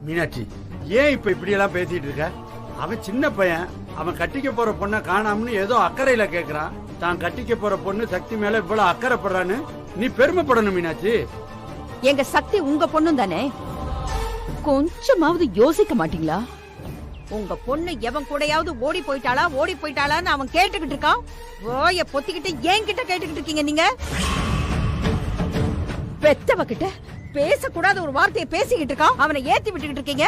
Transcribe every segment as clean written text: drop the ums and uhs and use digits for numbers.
மீனாட்சி, ஏன் இப்ப இப்படி எல்லாம் பேசிட்டு இருக்க? அவன் சின்ன பையன், அவன் கட்டிக்க போற பொண்ணை காணாமனு ஏதோ அக்கறையில கேக்குறான். தான் கட்டிக்க போற பொண்ணு சக்தி மேல இவ்வளவு அக்கறைப்படுறான்னு நீ பெருமைப்படணும் மீனாட்சி. எங்க சக்தி உங்க பொண்ணும் தானே, கொஞ்சமாவது யோசிக்க மாட்டீங்களா? உங்க பொண்ணு எவன் கூடயாவது ஓடி போயிட்டாளான்னு அவன் கேட்டுக்கிட்டு இருக்கான். ஓய பொத்திக்கிட்டு என்கிட்ட கேட்டுக்கிட்டு இருக்கீங்க நீங்க. பெத்தவ கிட்ட பேசக்கூடாத ஒரு வார்த்தையை பேசிக்கிட்டு இருக்கான், அவனை ஏத்தி விட்டுக்கிட்டு இருக்கீங்க.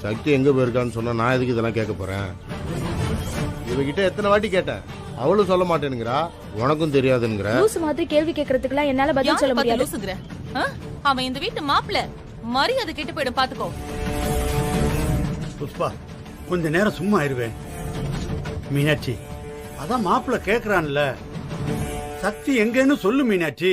சக்தி எங்க போயிருக்கான்னு சொன்னா நான் எதுக்கு இதெல்லாம் கேட்க போறேன்? இவகிட்ட எத்தனை வாட்டி கேட்டேன், அவளும் சொல்ல மாட்டேனுங்கிறா, உனக்கும் தெரியாதுங்கிற. லூசு மாதிரி கேள்வி கேட்கறதுக்குலாம் என்னால பதில் சொல்ல முடியாது. அவன் இந்த வீட்டு மாப்பிள, மரியாதை கெட்டு போயிடும் பாத்துக்கோ. புஷ்பா, கொஞ்ச நேரம் சும்மா இருவேன். மீனாட்சி, அதான் மாப்பிள்ள கேக்குறான்ல, சக்தி எங்கன்னு சொல்லு மீனாட்சி.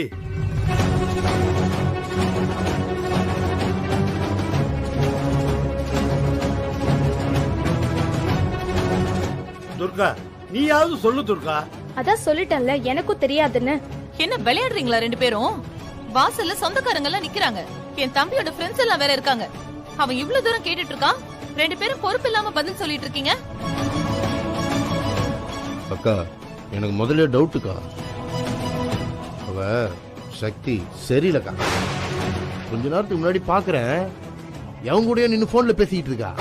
துர்கா, நீயாவது சொல்லு துர்கா. அதான் சொல்லிட்டேன்ல, எனக்கும் தெரியாதுன்னு. என்ன விளையாடுறீங்களா ரெண்டு பேரும்? வாசல்ல சொந்தக்காரங்க எல்லாம் நிக்கிறாங்க, என் தம்பியோட ஃப்ரெண்ட்ஸ் எல்லாம் வேற இருக்காங்க. அவன் இவ்வளவு தூரம் கேட்டுட்டு இருக்கான், ரெண்டு பேரும் பொறுப்பு இல்லாம பதில் சொல்லிட்டு இருக்கீங்க. அக்கா, எனக்கு முதல்ல டவுட்டுக்கா. அவ சக்தி சரியில்லக்கா. கொஞ்ச நேரத்துக்கு முன்னாடி பாக்குறேன், எவன் கூடயோ நின்னு போன்ல பேசிட்டு இருக்கா.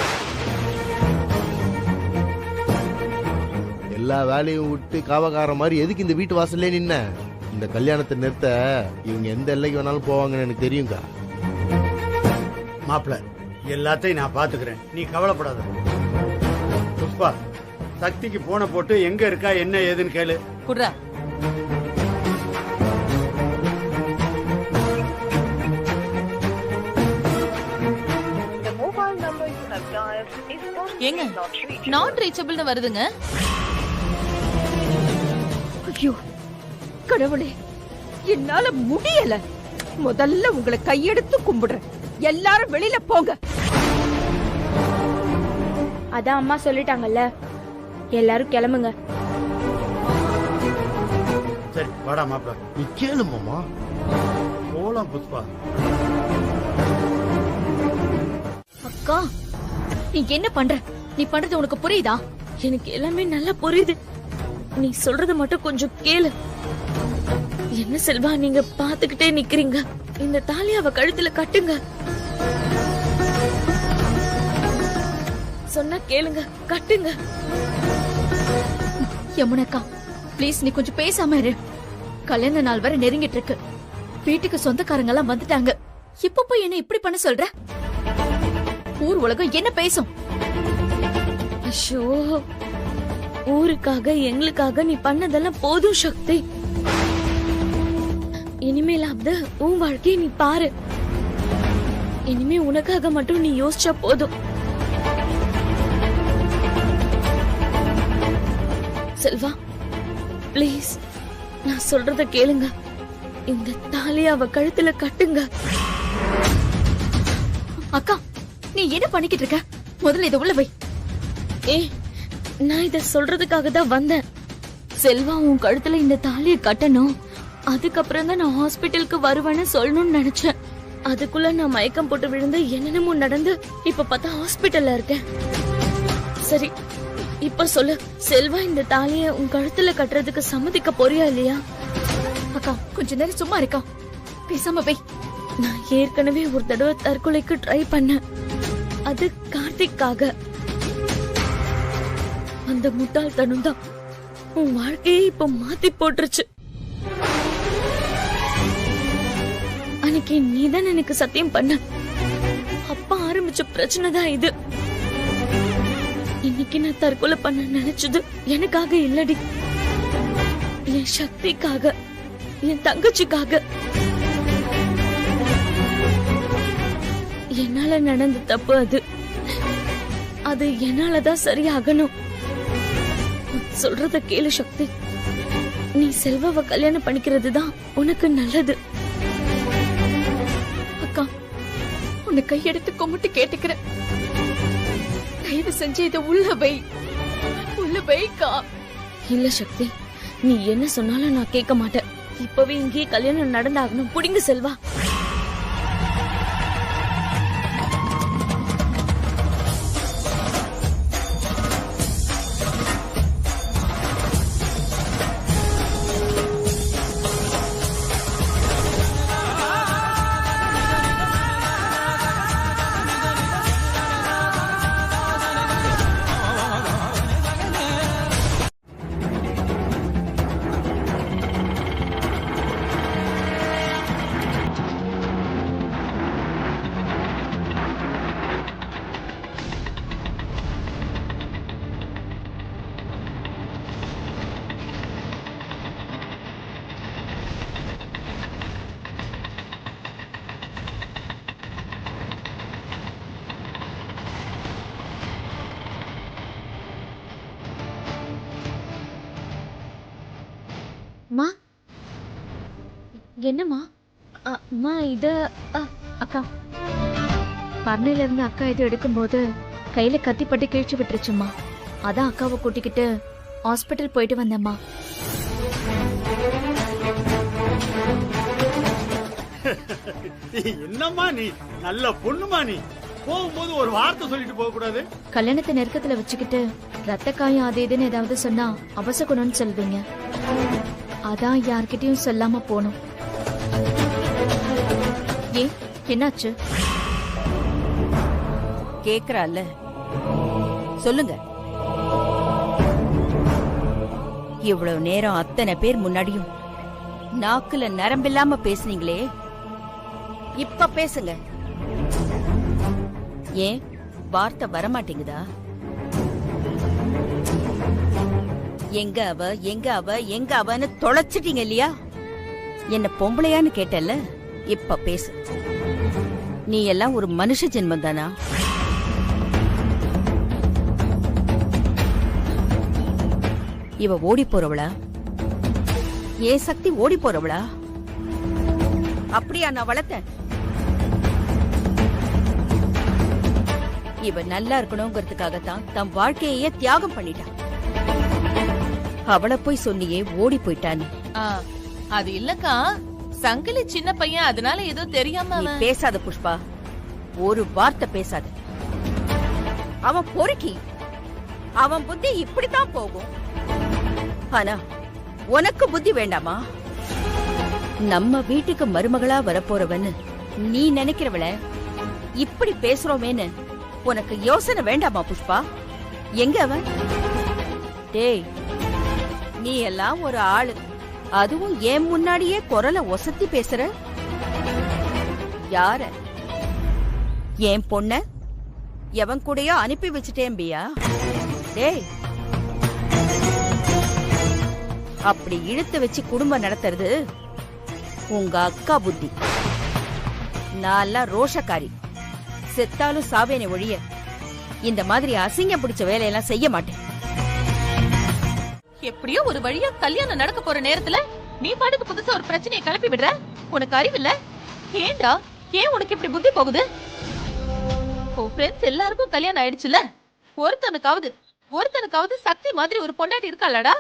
எல்லா வேலையும் விட்டு காவக்கார மாதிரி எதுக்கு இந்த வீட்டு வாசல்லே நின்ன? இந்த கல்யாணத்தை நிறுத்த இவங்க எந்த எல்லைக்கு வேணாலும் போவாங்கன்னு எனக்கு தெரியுங்கா. மாப்பிள்ள, எல்லாத்தையும் நான் பாத்துக்கிறேன், நீ கவலைப்படாத. புஷ்பா, சக்திக்கு போன போட்டு எங்க இருக்கா என்ன ஏதுன்னு கேளு. குடுறா. ஏங்க, நாட் ரீச்சபிள்னு வருதுங்க. ஐயோ கடவுளே, என்னால முடியல. முதல்ல உங்களை கையெடுத்து கும்பிடுறேன். எல்லாரும் வெளியில போங்க. அதான் அம்மா சொல்லிட்டாங்கல்ல, எல்லாரும் கிளம்புங்க. சரி வாடா மாப்பிள்ள. நீ கேளு மாமா. போலாம் புஷ்பா. அக்கா, நீ என்ன பண்ற? நீ பண்றது உனக்கு புரியுதா? எனக்கு எல்லாமே நல்லா புரியுது. நீ சொல்றது மட்டும் கொஞ்சம் கேளு. என்ன செல்வா, நீங்க பாத்துக்கிட்டே நிக்கிறீங்க. இந்த தாலி அவ கழுத்துல கட்டுங்க. சொன்னா கேளுங்க, கட்டுங்க. யமுனக்கா, ப்ளீஸ் நீ கொஞ்சம் பேசாம இரு. கல்யாண நாள் வரை நெருங்கிட்டு இருக்கு. வீட்டுக்கு சொந்தக்காரங்க எல்லாம் வந்துட்டாங்க. இப்ப போய் என்ன இப்படி பண்ண சொல்ற? ஊர் உலகம் என்ன பேசும்? ஐயோ, ஊருக்காக எங்களுக்காக நீ பண்ணதெல்லாம் போதும் சக்தி. இனிமேலாவது உன் வாழ்க்கையை நீ பாரு. இனிமே உனக்காக மட்டும் நீ யோசிச்சா போதும். செல்வா, பிளீஸ் நான் சொல்றத கேளுங்க. இந்த தாலியை அவ கழுத்துல கட்டுங்க. அக்கா, நீ என்ன பண்ணிக்கிட்டு இருக்க? முதல்ல இதை உள்ள வை. நான் இத சொல்றதுக்காக தான் வந்தேன். செல்வா உன் கழுத்துல இந்த தாலியை கட்டணும், அதுக்கப்புறம் தான் நான் ஹாஸ்பிட்டலுக்கு வருவேன்னு சொல்லணும்னு நினைச்சேன். அதுக்குள்ள நான் மயக்கம் போட்டு விழுந்து என்னென்னமோ நடந்து இப்ப பார்த்தா ஹாஸ்பிட்டல்ல இருக்கேன். சரி, இப்ப சொல்லு, செல்வா இந்த தாலியை உன் கழுத்துல கட்டுறதுக்கு சம்மதிக்க போறியா இல்லையா? அக்கா, கொஞ்ச நேரம் சும்மா இருக்கா, பேசாம வை. நான் ஏற்கனவே ஒரு தடவை தற்கொலைக்கு ட்ரை பண்ணேன். அது கார்த்திக்காக. அந்த முட்டாள்தனம் தான் உன் வாழ்க்கையை இப்ப மாத்தி போட்டுருச்சு. அன்னைக்கு நீதான் எனக்கு சத்தியம் பண்ண. அப்பா ஆரம்பிச்ச பிரச்சனை தான் இது. இன்னைக்கு நான் தற்கொலை பண்ண நினைச்சது எனக்காக இல்லடி, என் சக்திக்காக, என் தங்கச்சிக்காக. என்னால நடந்த தப்பு அது. அது என்னாலதான் சரியாகணும். சொல்றத கேளு சக்தி. நீ செல்வாவை கல்யாணம் பண்ணிக்கிறது தான் உனக்கு நல்லது. அக்கா, உன்னை கையெடுத்து கும்பிட்டு கேட்டுக்கிறேன், தயவு செஞ்சு இதை உள்ள வை, உள்ள வைக்கா. இல்ல சக்தி, நீ என்ன சொன்னாலும் நான் கேட்க மாட்டேன். இப்பவே இங்கேயே கல்யாணம் நடந்தாகணும். புடிங்க செல்வா. அம்மா, என்னம்மா? அம்மா இத அக்கா, பண்ணையில இருந்து அக்கா இது எடுக்கும்போது கையில கத்திப்பட்டு கிழிச்சு விட்டுருச்சும்மா. அதான் அக்காவை கூட்டிக்கிட்டு ஹாஸ்பிட்டல் போயிட்டு வந்தேம்மா. என்னம்மா நீ நல்ல பொண்ணுமா நீ. போகும்போது ஒரு வார்த்தை சொல்லிட்டு போக கூடாது. கல்யாணத்தை நெருக்கத்துல வச்சுக்கிட்டு ரத்த காயம் அது இதுன்னு ஏதாவது சொன்னா அவசகுணம்னு சொல்வீங்க. அதான் யார்கிட்டயும் சொல்லாம போனோம். ஏன், என்னாச்சு? கேக்குறால, சொல்லுங்க. இவ்வளவு நேரம் அத்தனை பேர் முன்னாடியும் நாக்குல நரம்பில்லாம பேசுனீங்களே, இப்ப பேசுங்க. ஏன் வார்த்தை வரமாட்டேங்குதா? எங்க அவ எங்க அவ எங்க அவன்னு தொலைச்சிட்டீங்க இல்லையா? என்ன பொம்பளையான்னு கேட்டல்ல, இப்ப பேசு. நீ எல்லாம் ஒரு மனுஷ ஜென்மம் தானா? இவ ஓடி போறவளா? ஏன் சக்தி ஓடி போறவளா? அப்படியா நான் வளர்த்தேன்? இவ நல்லா இருக்கணுங்கிறதுக்காகத்தான் தன் வாழ்க்கையே தியாகம் பண்ணிட்டான். அவளை போய் சொன்னியே ஓடி போயிட்டான்னு. அது இல்லக்கா, சங்கிலி சின்ன பையன், அதனால ஏதோ தெரியாம நீ பேசாத புஷ்பா, ஒரு வார்த்தை பேசாத. அவன் பொறுக்கி, அவன் புத்தி இப்படித்தான் போகும். ஆனா உனக்கு புத்தி வேண்டாமா? நம்ம வீட்டுக்கு மருமகளா வரப்போறவன்னு நீ நினைக்கிறவள இப்படி பேசுறோமேன்னு உனக்கு யோசனை வேண்டாமா புஷ்பா? எங்க அவன்? டேய், நீ எல்லாம் ஒரு ஆளு, அதுவும் ஏன் முன்னாடியே குரலை ஒசத்தி பேசுற. யார? என் பொண்ண எவன் கூடயோ அனுப்பி வச்சுட்டேன் பியா? டேய், அப்படி இழுத்து வச்சு குடும்பம் நடத்துறது உங்க அக்கா புத்தி. நான் ரோஷக்காரி, செத்தாலும் சாவேனை ஒழிய இந்த மாதிரி அசிங்கம் பிடிச்ச வேலையெல்லாம் செய்ய மாட்டேன். எப்படியோ ஒரு வழியா கல்யாணம் நடக்க போற நேரத்துல நீ பாட்டுக்கு புதுசா ஒரு பிரச்சனையை கிளப்பி விடுற. உனக்கு அறிவில்ல? ஏண்டா, ஏன் உனக்கு இப்படி புத்தி போகுது? உன் ஃப்ரெண்ட்ஸ் எல்லாருக்கும் கல்யாணம் ஆயிடுச்சுல, ஒருத்தனுக்காவது சக்தி மாதிரி ஒரு பொண்டாட்டி இருக்காளடா?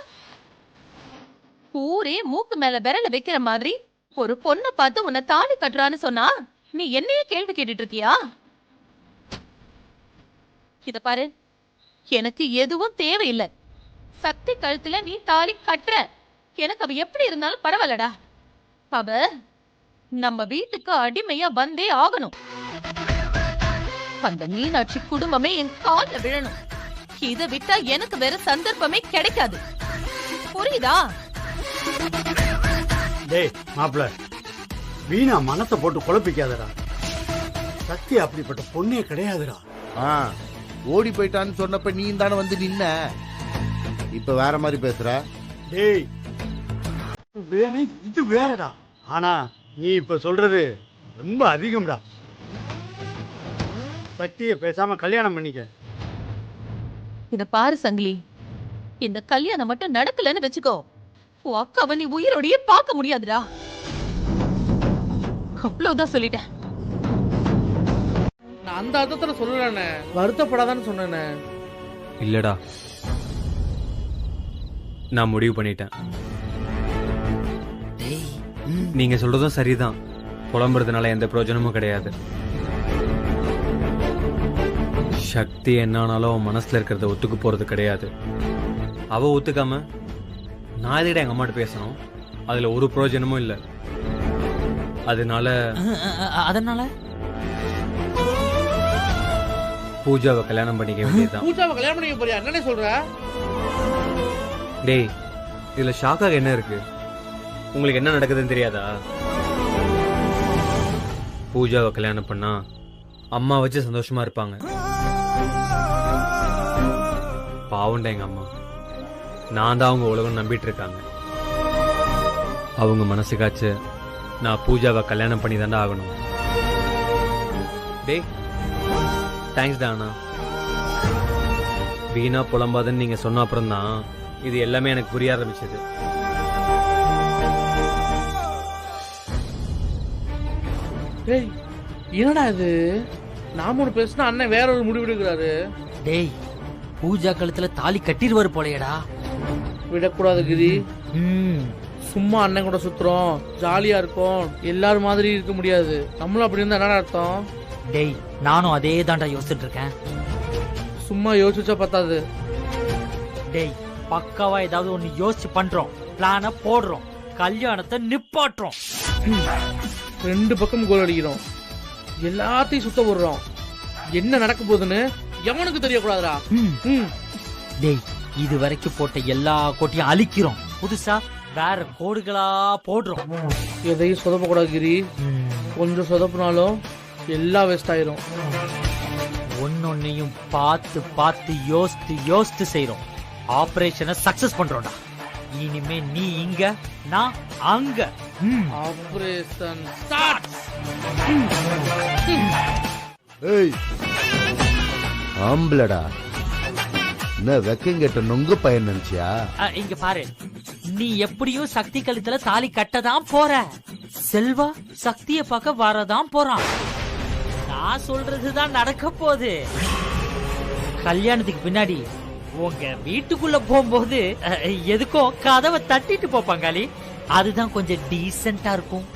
ஊரே மூக்கு மேல விரல வைக்கிற மாதிரி ஒரு பொண்ணை பார்த்து உன்னை தாலி கட்டுறான்னு சொன்னா நீ என்னையே கேள்வி கேட்டுட்டு இருக்கியா? இத பாரு, எனக்கு எதுவும் தேவையில்லை. சக்தி கழுத்துல நீ தாலி கட்டுற, எனக்கு அவ எப்படி இருந்தாலும் பரவாயில்லடா. அவ நம்ம வீட்டுக்கு அடிமையா வந்தே ஆகணும். அந்த மீனாட்சி குடும்பமே என் கால்ல விழணும். இத விட்டா எனக்கு வேற சந்தர்ப்பமே கிடைக்காது. புரியுதா? டேய் மாப்ள, வீணா மனத்தை போட்டு குழப்பிக்காதடா. சக்தி அப்படிப்பட்ட பொண்ணே கிடையாதுடா. ஓடி போயிட்டான்னு சொன்னப்ப நீ தானே வந்து நின்ன. இப்ப வேற மாதிரி பேசுற. டேய், இது வேறடா. ஆனா நீ இப்ப சொல்றது ரொம்ப அதிகம்டா. சக்திய பேசாம கல்யாணம் பண்ணிக்க. இத பாரு சங்கிலி, இந்த கல்யாணம் மட்டும் நடக்கலன்னு வெச்சுக்கோ, உன் அக்காவை நீ உயிரோடையே பார்க்க முடியாதுடா. அவ்வளவுதான் சொல்லிட்டேன். நான் அந்த அர்த்தத்துல சொல்லலண்ணே, வருத்தப்படாதான்னு சொன்னேண்ணே. இல்லடா, நான் முடிவு பண்ணிட்டேன். நீங்க சொல்றதும் சரிதான். புலம்புறதுனால எந்த பிரயோஜனமும் கிடையாது. சக்தி என்னானாலும் அவன் மனசுல இருக்கிறத ஒத்துக்கு போறது கிடையாது. அவ ஒத்துக்காம நான் எதுக்கிட்ட எங்க அம்மாட்ட பேசணும்? அதுல ஒரு பிரயோஜனமும் இல்லை. அதனால பூஜாவை கல்யாணம் பண்ணிக்க வேண்டியதுதான். பூஜாவை கல்யாணம் பண்ணிக்க போறியா? என்னன்னு சொல்ற? டேய், இதுல ஷாக்காக என்ன இருக்கு? உங்களுக்கு என்ன நடக்குதுன்னு தெரியாதா? பூஜாவை கல்யாணம் பண்ணா அம்மா வச்சு சந்தோஷமா இருப்பாங்க. பாவண்டா எங்க அம்மா. நான் தான் அவங்க உலகம் நம்பிட்டு இருக்காங்க. அவங்க மனசுக்காச்சு நான் பூஜாவை கல்யாணம் பண்ணி தாண்டா ஆகணும். டேய், தேங்க்ஸ் டா அண்ணா. வீணா புலம்பாதுன்னு நீங்க சொன்ன அப்புறம் தான் இது எல்லாமே எனக்கு புரிய ஆரம்பிச்சது. டேய், என்னடா இது? நாம ஒன்று பேசினா அண்ணன் வேற ஒரு முடிவு எடுக்கிறாரு. டேய், பூஜா கழுத்துல தாலி கட்டிடுவாரு போலையடா. விடக்கூடாது கிரி. சும்மா அண்ணன் கூட சுத்துறோம், ஜாலியா இருக்கும், எல்லாரும் மாதிரி இருக்க முடியாது. நம்மளும் அப்படி இருந்தா என்னடா அர்த்தம்? டேய், நானும் அதே தாண்டா யோசிச்சுட்டு இருக்கேன். சும்மா யோசிச்சா பத்தாது. டேய், பக்காவா ஏதாவது ஒண்ணு யோசிச்சு பண்றோம், பிளான போடுறோம், கல்யாணத்தை நிப்பாட்டுறோம். ரெண்டு பக்கம் கோல் அடிக்கிறோம், எல்லாத்தையும் சுத்த விடுறோம். என்ன நடக்க போகுதுன்னு எவனுக்கு தெரியக்கூடாதுடா. டேய், இது வரைக்கும் போட்ட எல்லா கோட்டையும் அழிக்கிறோம், புதுசா வேற கோடுகளா போடுறோம். எதையும் சொதப்பக்கூடாது கிரி. கொஞ்சம் சொதப்புனாலும் எல்லாம் வேஸ்ட் ஆயிரும். ஒன்னொன்னையும் பார்த்து பார்த்து யோசித்து செய்யறோம். ஆபரேஷனை சக்சஸ் பண்றோம்டா. இனிமே நீ இங்க, நான் அங்க. Operation start. ஏய், ஆம்பளடா, என்ன வெக்கம் கேட்ட நொங்க பையன் நினைச்சியா? இங்க பாரு, நீ எப்படியும் சக்தி கழுத்துல தாலி கட்டதான் போற. செல்வா சக்திய பார்க்க வரதான் போறான். நான் சொல்றதுதான் நடக்க போகுது. கல்யாணத்துக்கு பின்னாடி உங்க வீட்டுக்குள்ள போகும்போது எதுக்கும் கதவை தட்டிட்டு போ பங்காளி. அதுதான் கொஞ்சம் டீசென்டா இருக்கும்.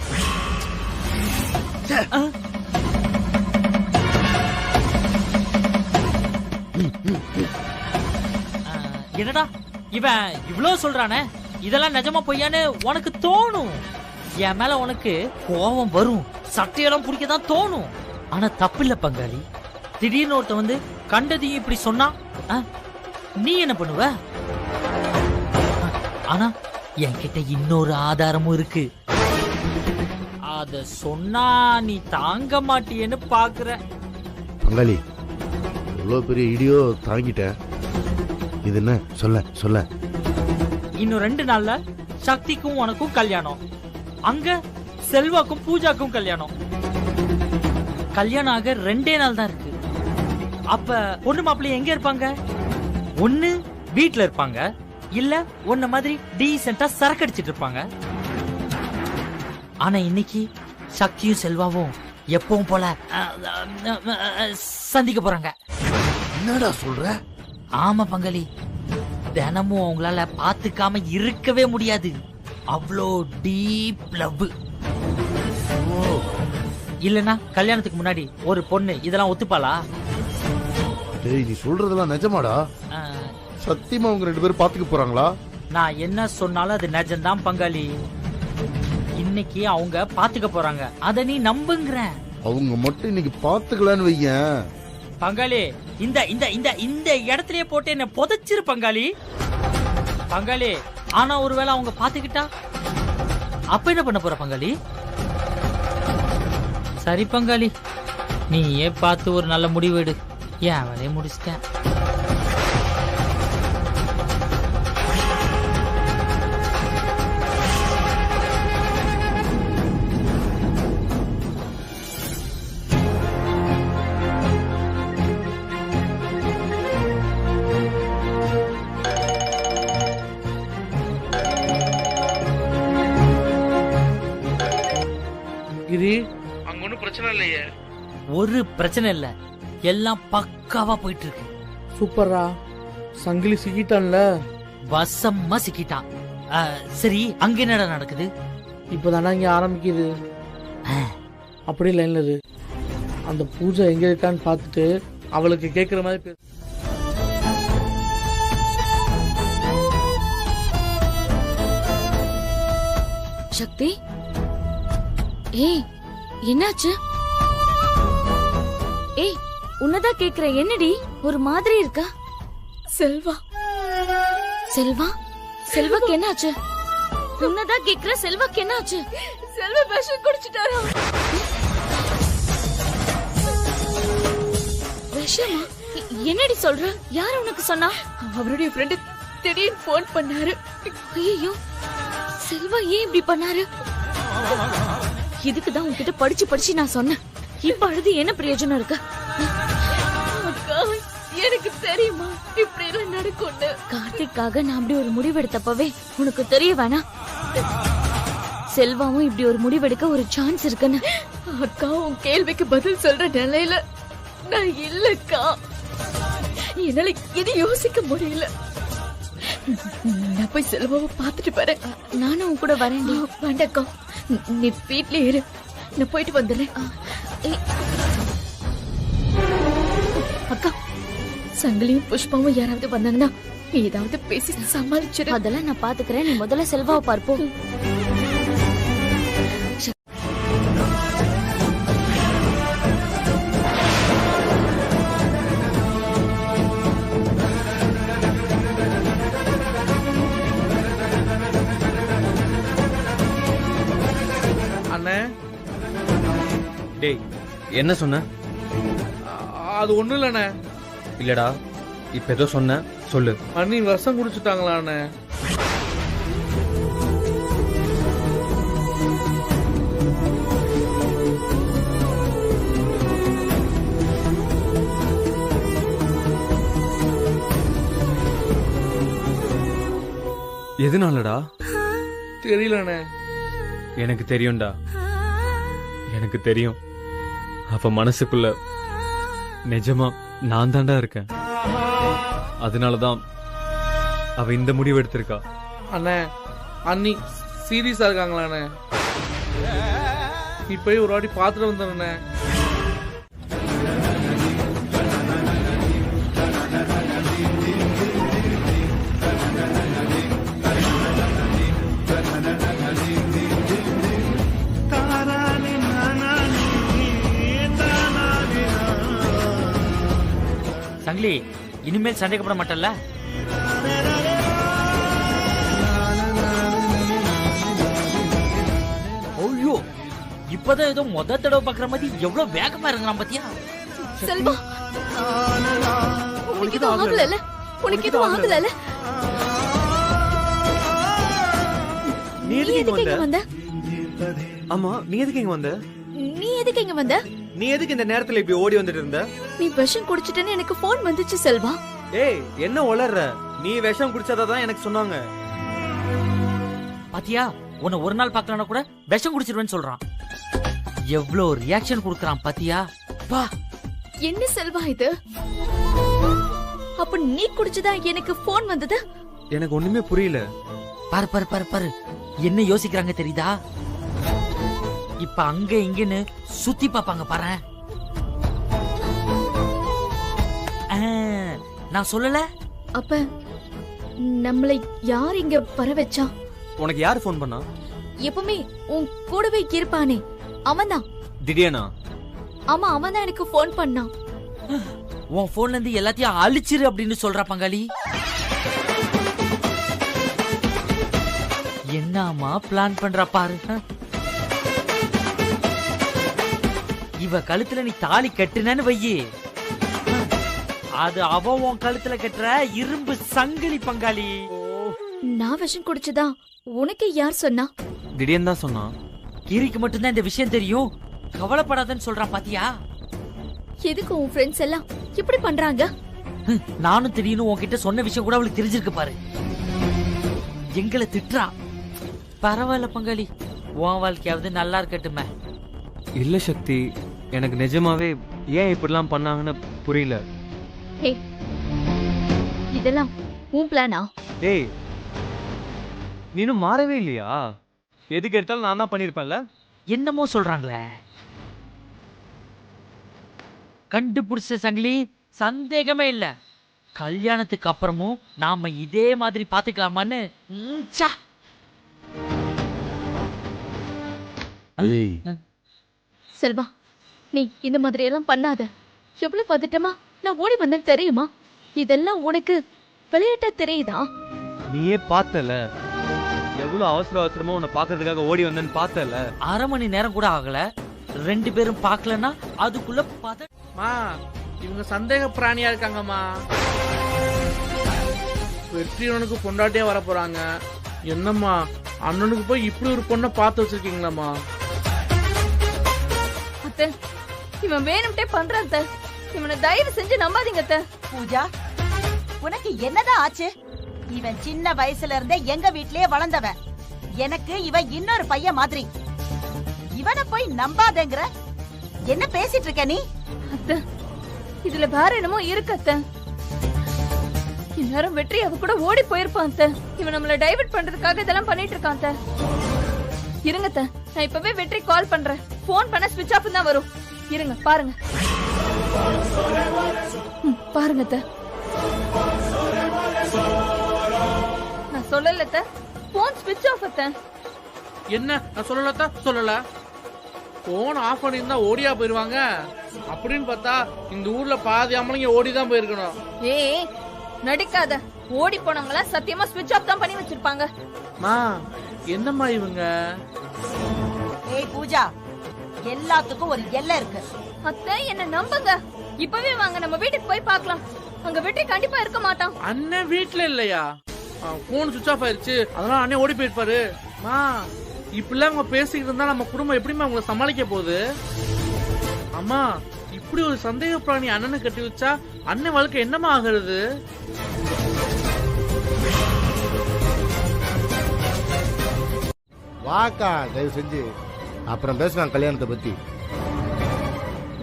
என்னடா இவன் இவ்வளவு சொல்றானே, இதெல்லாம் நிஜமா பொய்யான்னு உனக்கு தோணும். என் மேல உனக்கு கோபம் வரும், சட்டையெல்லாம் பிடிக்கதான் தோணும். ஆனா தப்பு இல்ல பங்காளி. திடீர்னு ஒருத்த வந்து கண்டதையும் இப்படி சொன்னா நீ என்ன பண்ணுவ? ஆனா என்கிட்ட இன்னொரு ஆதாரமும் இருக்கு. அத சொன்னா நீ தாங்க மாட்டியேன்னு பாக்குற. பங்காளி, இவ்வளவு பெரிய இடியோ தாங்கிட்டேன். இது என்ன? சொல்ல. இன்னும் 2 நாள்ல சக்திக்கும் உனக்கும் கல்யாணம். அங்க செல்வாக்கும் பூஜாக்கும் கல்யாணம். கல்யாணம் ஆக 2 நாள் தான் இருக்கு. அப்ப பொண்ணு மாப்பிள்ளை எங்க இருப்பாங்க? ஒண்ணு வீட்டுல இருப்பாங்க, இல்ல ஒன்ன மாதிரி டீசென்ட்டா சரக்கு அடிச்சிட்டு இருப்பாங்க. ஆனா இன்னைக்கு சக்தியும் செல்வாவும் எப்பவும் போல சந்திக்க போறாங்க. என்னடா சொல்ற? ஆமா பங்காளி, தினமும் அவங்களால பாத்துக்காம இருக்கவே முடியாது. அவ்வளோ டீப் லவ். இல்லனா கல்யாணத்துக்கு முன்னாடி ஒரு பொண்ணு இதெல்லாம் ஒத்துப்பாளா? டேய், நீ சொல்றதெல்லாம் நிஜமாடா? சத்தியமா அவங்க 2 பேரும் பாத்துக்க போறாங்களா? நான் என்ன சொன்னாலும் அது நிஜம்தான் பங்காளி. இன்னைக்கு அவங்க பாத்துக்க போறாங்க, அத நீ நம்புங்கற. அவங்க மட்டும் இன்னைக்கு பாத்துக்கலான்னு வையேன் பங்காளி. இந்த இந்த இந்த இந்த இடத்துலயே போட்டு என்ன புதைச்சிரு பங்காளி. பங்காளி, ஆனா ஒருவேளை அவங்க பாத்துக்கிட்டா அப்ப என்ன பண்ண போற பங்காளி? சரி பங்காளி, நீயே பார்த்து ஒரு நல்ல முடிவு எடு. ஏன் வேலையை முடிச்சிட்டேன். கிரி, அங்க ஒன்னும் பிரச்சனை இல்லையே? ஒரு பிரச்சனை இல்ல, எல்லாம் பக்காவா போயிட்டு இருக்கு. சூப்பரா. சங்கிலி சிக்கிட்டான்ல? வசமா சிக்கிட்டான். சரி, அங்க என்னடா நடக்குது? இப்பதானே இங்க ஆரம்பிக்குது. அப்படியே லைன்ல இரு. அந்த பூஜை எங்க இருக்கான்னு பார்த்துட்டு அவளுக்கு கேட்குற மாதிரி பேசு. சக்தி, ஏய் என்னாச்சு? ஏய் உன்னதான் கேக்குறேன், என்னடி ஒரு மாதிரி இருக்கா? செல்வா செல்வா, செல்வாக்கு என்னாச்சு? உன்னதான் கேக்குற, செல்வாக்கு என்னாச்சு? செல்வா விஷம் குடிச்சிட்டாரா? விஷமா? என்னடி சொல்ற? யார் உனக்கு சொன்னா? அவருடைய ஃப்ரெண்டு திடீர்னு ஃபோன் பண்ணாரு. ஐயோ, செல்வா ஏன் இப்படி பண்ணாரு? இதுக்குதான் உன்கிட்ட படிச்சு படிச்சு நான் சொன்னேன். இப்ப அழுது என்ன பிரயோஜனம் இருக்கு? அக்கா, எனக்கு தெரியுமா இப்படி எல்லாம் நடக்கும்னு? கார்த்திக்காக நான் அப்படி ஒரு முடிவெடுத்தப்பவே உனக்கு தெரிய வேணாம்? செல்வாவும் இப்படி ஒரு முடிவெடுக்க ஒரு சான்ஸ் இருக்குன்னு. அக்கா, உன் கேள்விக்கு பதில் சொல்ற நிலையில நான் இல்லக்கா. என்னால இது யோசிக்க முடியல. நான் போய் செல்வாவை பார்த்துட்டு வரேன். நானும் உன் கூட வரேன். வேண்டாக்கா, நீ வீட்லயே இரு, நான் போயிட்டு வந்துடுறேன். அக்கா, சங்கிலியும் புஷ்பாவும் யாராவது வந்தாங்கன்னா நீ ஏதாவது பேசி சமாளிச்சிரு. அதெல்லாம் நான் பாத்துக்கிறேன். நீ முதல்ல செல்வாவை பார்ப்போம். அண்ணே, டேய் என்ன சொன்ன? அது ஒண்ணும் இல்லண்ணே. இல்லடா, இப்ப ஏதோ சொன்ன, சொல்லு. அண்ணி விஷம் குடிச்சிட்டாங்களா அண்ணே? எதுனாலடா? தெரியலண்ணே. எனக்கு தெரியும்டா, எனக்கு தெரியும். அப்ப மனசுக்குள்ள நிஜமா நான் தாண்டா இருக்கேன். அதனாலதான் அவ இந்த முடிவு எடுத்திருக்கா. அண்ணே, அண்ணி சீரியஸா இருக்காங்களா அண்ணே? நீ போய் ஒரு வாட்டி பார்த்துட்டு வந்துடுண்ணே. சங்கிலி, இனிமேல் சந்தேகப்பட மாட்டல்ல? ஐயோ, இப்பதான் ஏதோ மொத தடவை பாக்குற மாதிரி எவ்வளவு வேகமா இறங்குறான் பாத்தியா? செல்வா, உனக்கு எதுவும் ஆகல? உனக்கு எதுவும் ஆகல? நீ எதுக்கு இங்க வந்த? ஆமா, நீ எதுக்கு இங்க வந்த? நீ எதுக்கு இங்க வந்த? நீ எதுக்கு இந்த நேரத்துல இப்படி ஓடி வந்துட்டு இருந்த? நீ விஷம் குடிச்சிட்டேன்னு எனக்கு போன் வந்துச்சு செல்வா. ஏய், என்ன உளர்ற? நீ விஷம் குடிச்சதான் எனக்கு சொன்னாங்க. பாத்தியா, உன்னை ஒரு நாள் பார்க்கலன்னா கூட விஷம் குடிச்சிருவேன்னு சொல்றான். எவ்வளவு ரியாக்ஷன் கொடுக்கறான் பாத்தியா? வா. என்ன செல்வா இது? அப்ப நீ குடிச்சதா எனக்கு போன் வந்தது? எனக்கு ஒண்ணுமே புரியல. பாரு பாரு பாரு பாரு, என்ன யோசிக்கிறாங்க தெரியுதா? இப்ப அங்க இங்கன்னு சுத்தி பாப்பாங்க பாரு. நான் சொல்லல? அப்ப நம்மளை யார் இங்க வர வச்சா? உனக்கு யார் போன் பண்ணா? எப்பவுமே உன் கூடவே இருப்பானே, அவன்தான். திடீர்னா? ஆமா, அவன்தான் எனக்கு போன் பண்ணான். உன் போன்ல இருந்து எல்லாத்தையும் அழிச்சிரு அப்படின்னு சொல்றா பங்காளி. என்னமா பிளான் பண்றா பாரு. இவ கழுத்துல நீ தாலி கட்டுனன்னு வையி, அது அவ உன் கழுத்துல கட்டுற இரும்பு சங்கிலி பங்காளி. நான் விஷம் குடிச்சதா உனக்கு யார் சொன்னா? திடீர்னு தான் சொன்னான். கிரிக்கு மட்டும்தான் இந்த விஷயம் தெரியும், கவலைப்படாதன்னு சொல்றான் பாத்தியா? எதுக்கு உன் ஃப்ரெண்ட்ஸ் எல்லாம் இப்படி பண்றாங்க? நானும் திடீர்னு உன்கிட்ட சொன்ன விஷயம் கூட அவளுக்கு தெரிஞ்சிருக்கு பாரு. எங்களை திட்டுறா. பரவாயில்ல பங்காளி, உன் வாழ்க்கையாவது நல்லா இருக்கட்டுமே. இல்ல சக்தி, எனக்கு நிஜமாவே ஏன் இப்படிலாம் பண்ணாங்கன்னு புரியல. இதெல்லாம் உன் பிளானா? ஏய், நீனும் மாறவே இல்லையா? எதுக்கு எடுத்தாலும் நான் தான் பண்ணியிருப்பேன்ல. என்னமோ சொல்றாங்களே. கண்டுபிடிச்ச சங்கிலி, சந்தேகமே இல்ல. கல்யாணத்துக்கு அப்புறமும் நாம இதே மாதிரி பாத்துக்கலாமான்னு. ச்சா. ஏய், செல்வா, நீ இந்த மாதிரி எல்லாம் பண்ணாத. எவ்வளவு பதட்டமா நான் ஓடி வந்தேன் தெரியுமா? இதெல்லாம் உனக்கு விளையாட்டா தெரியுதா? நீயே பார்த்தல எவ்வளவு அவசரமா உன்னை பாக்குறதுக்காக ஓடி வந்தேன்னு பார்த்தல. 1/2 மணி நேரம் கூட ஆகல, 2 பேரும் பார்க்கலன்னா அதுக்குள்ள மா, இவங்க சந்தேக பிராணியா இருக்காங்கம்மா. வெற்றியவனுக்கு பொண்டாட்டியா வர போறாங்க. என்னம்மா, அண்ணனுக்கு போய் இப்படி ஒரு பொண்ணை பார்த்து வச்சிருக்கீங்களாம்மா? அத்தை, இவன் வேணும்ட்டே பண்றான் அத்தை. இவனை தயவு செஞ்சு நம்பாதீங்க அத்தை. பூஜா, உனக்கு என்னதான் ஆச்சு? இவன் சின்ன வயசுல இருந்தே எங்க வீட்லயே வளர்ந்தவன். எனக்கு இவன் இன்னொரு பையன் மாதிரி. இவனை போய் நம்பாதேங்கிற. என்ன பேசிட்டு இருக்க நீ? அத்தை, இதுல வேற என்னமோ இருக்கு அத்தை. இந்நேரம் வெற்றி அவ கூட ஓடி போயிருப்பான் அத்தை. இவன் நம்மள டைவர்ட் பண்றதுக்காக இதெல்லாம் பண்ணிட்டு இருக்கான் அத்தை. இருங்க அத்தை, நான் இப்பவே வெற்றி கால் பண்றேன். போன் பண்ண ஸ்விட்ச் ஆஃப் தான் வரும். இருங்க பாருங்க. பாருங்க அத்தை. நான் சொல்லல அத்தை, போன் ஸ்விட்ச் ஆஃப் அத்தை. என்ன நான் சொல்லல போன் ஆஃப் பண்ணியிருந்தா ஓடியா போயிருவாங்க. அப்படின்னு பார்த்தா இந்த ஊர்ல பாதி அம்மளைங்க ஓடிதான் போயிருக்கணும். ஏய், நடிக்காத. ஓடி போனவங்கள சத்தியமா ஸ்விட்ச் ஆஃப் தான் பண்ணி வச்சிருப்பாங்க. மா, என்னம்மா இவங்க? ஏய் பூஜா, எல்லாத்துக்கும் ஒரு எல்லை இருக்கு. அத்தை, என்ன நம்புங்க. இப்பவே வாங்க, நம்ம வீட்டுக்கு போய் பார்க்கலாம். அங்க வெற்றி கண்டிப்பா இருக்க மாட்டான். அண்ணன் வீட்டுல இல்லையா? போன் சுவிட்ச் ஆஃப் ஆயிருச்சு, அதனால அண்ணன் ஓடி போயிருப்பாரு. மா, இப்படிலாம் அவங்க பேசிக்கிட்டு இருந்தா நம்ம குடும்பம் எப்படிமா உங்களை சமாளிக்க போகுது? அம்மா, இப்படி ஒரு சந்தேக பிராணி அண்ணனை கட்டி வச்சா அண்ணன் வாழ்க்கை என்னமா ஆகுறது? வாக்கா தயவு செஞ்சு, அப்புறம் பேசலாம் கல்யாணத்தை பத்தி.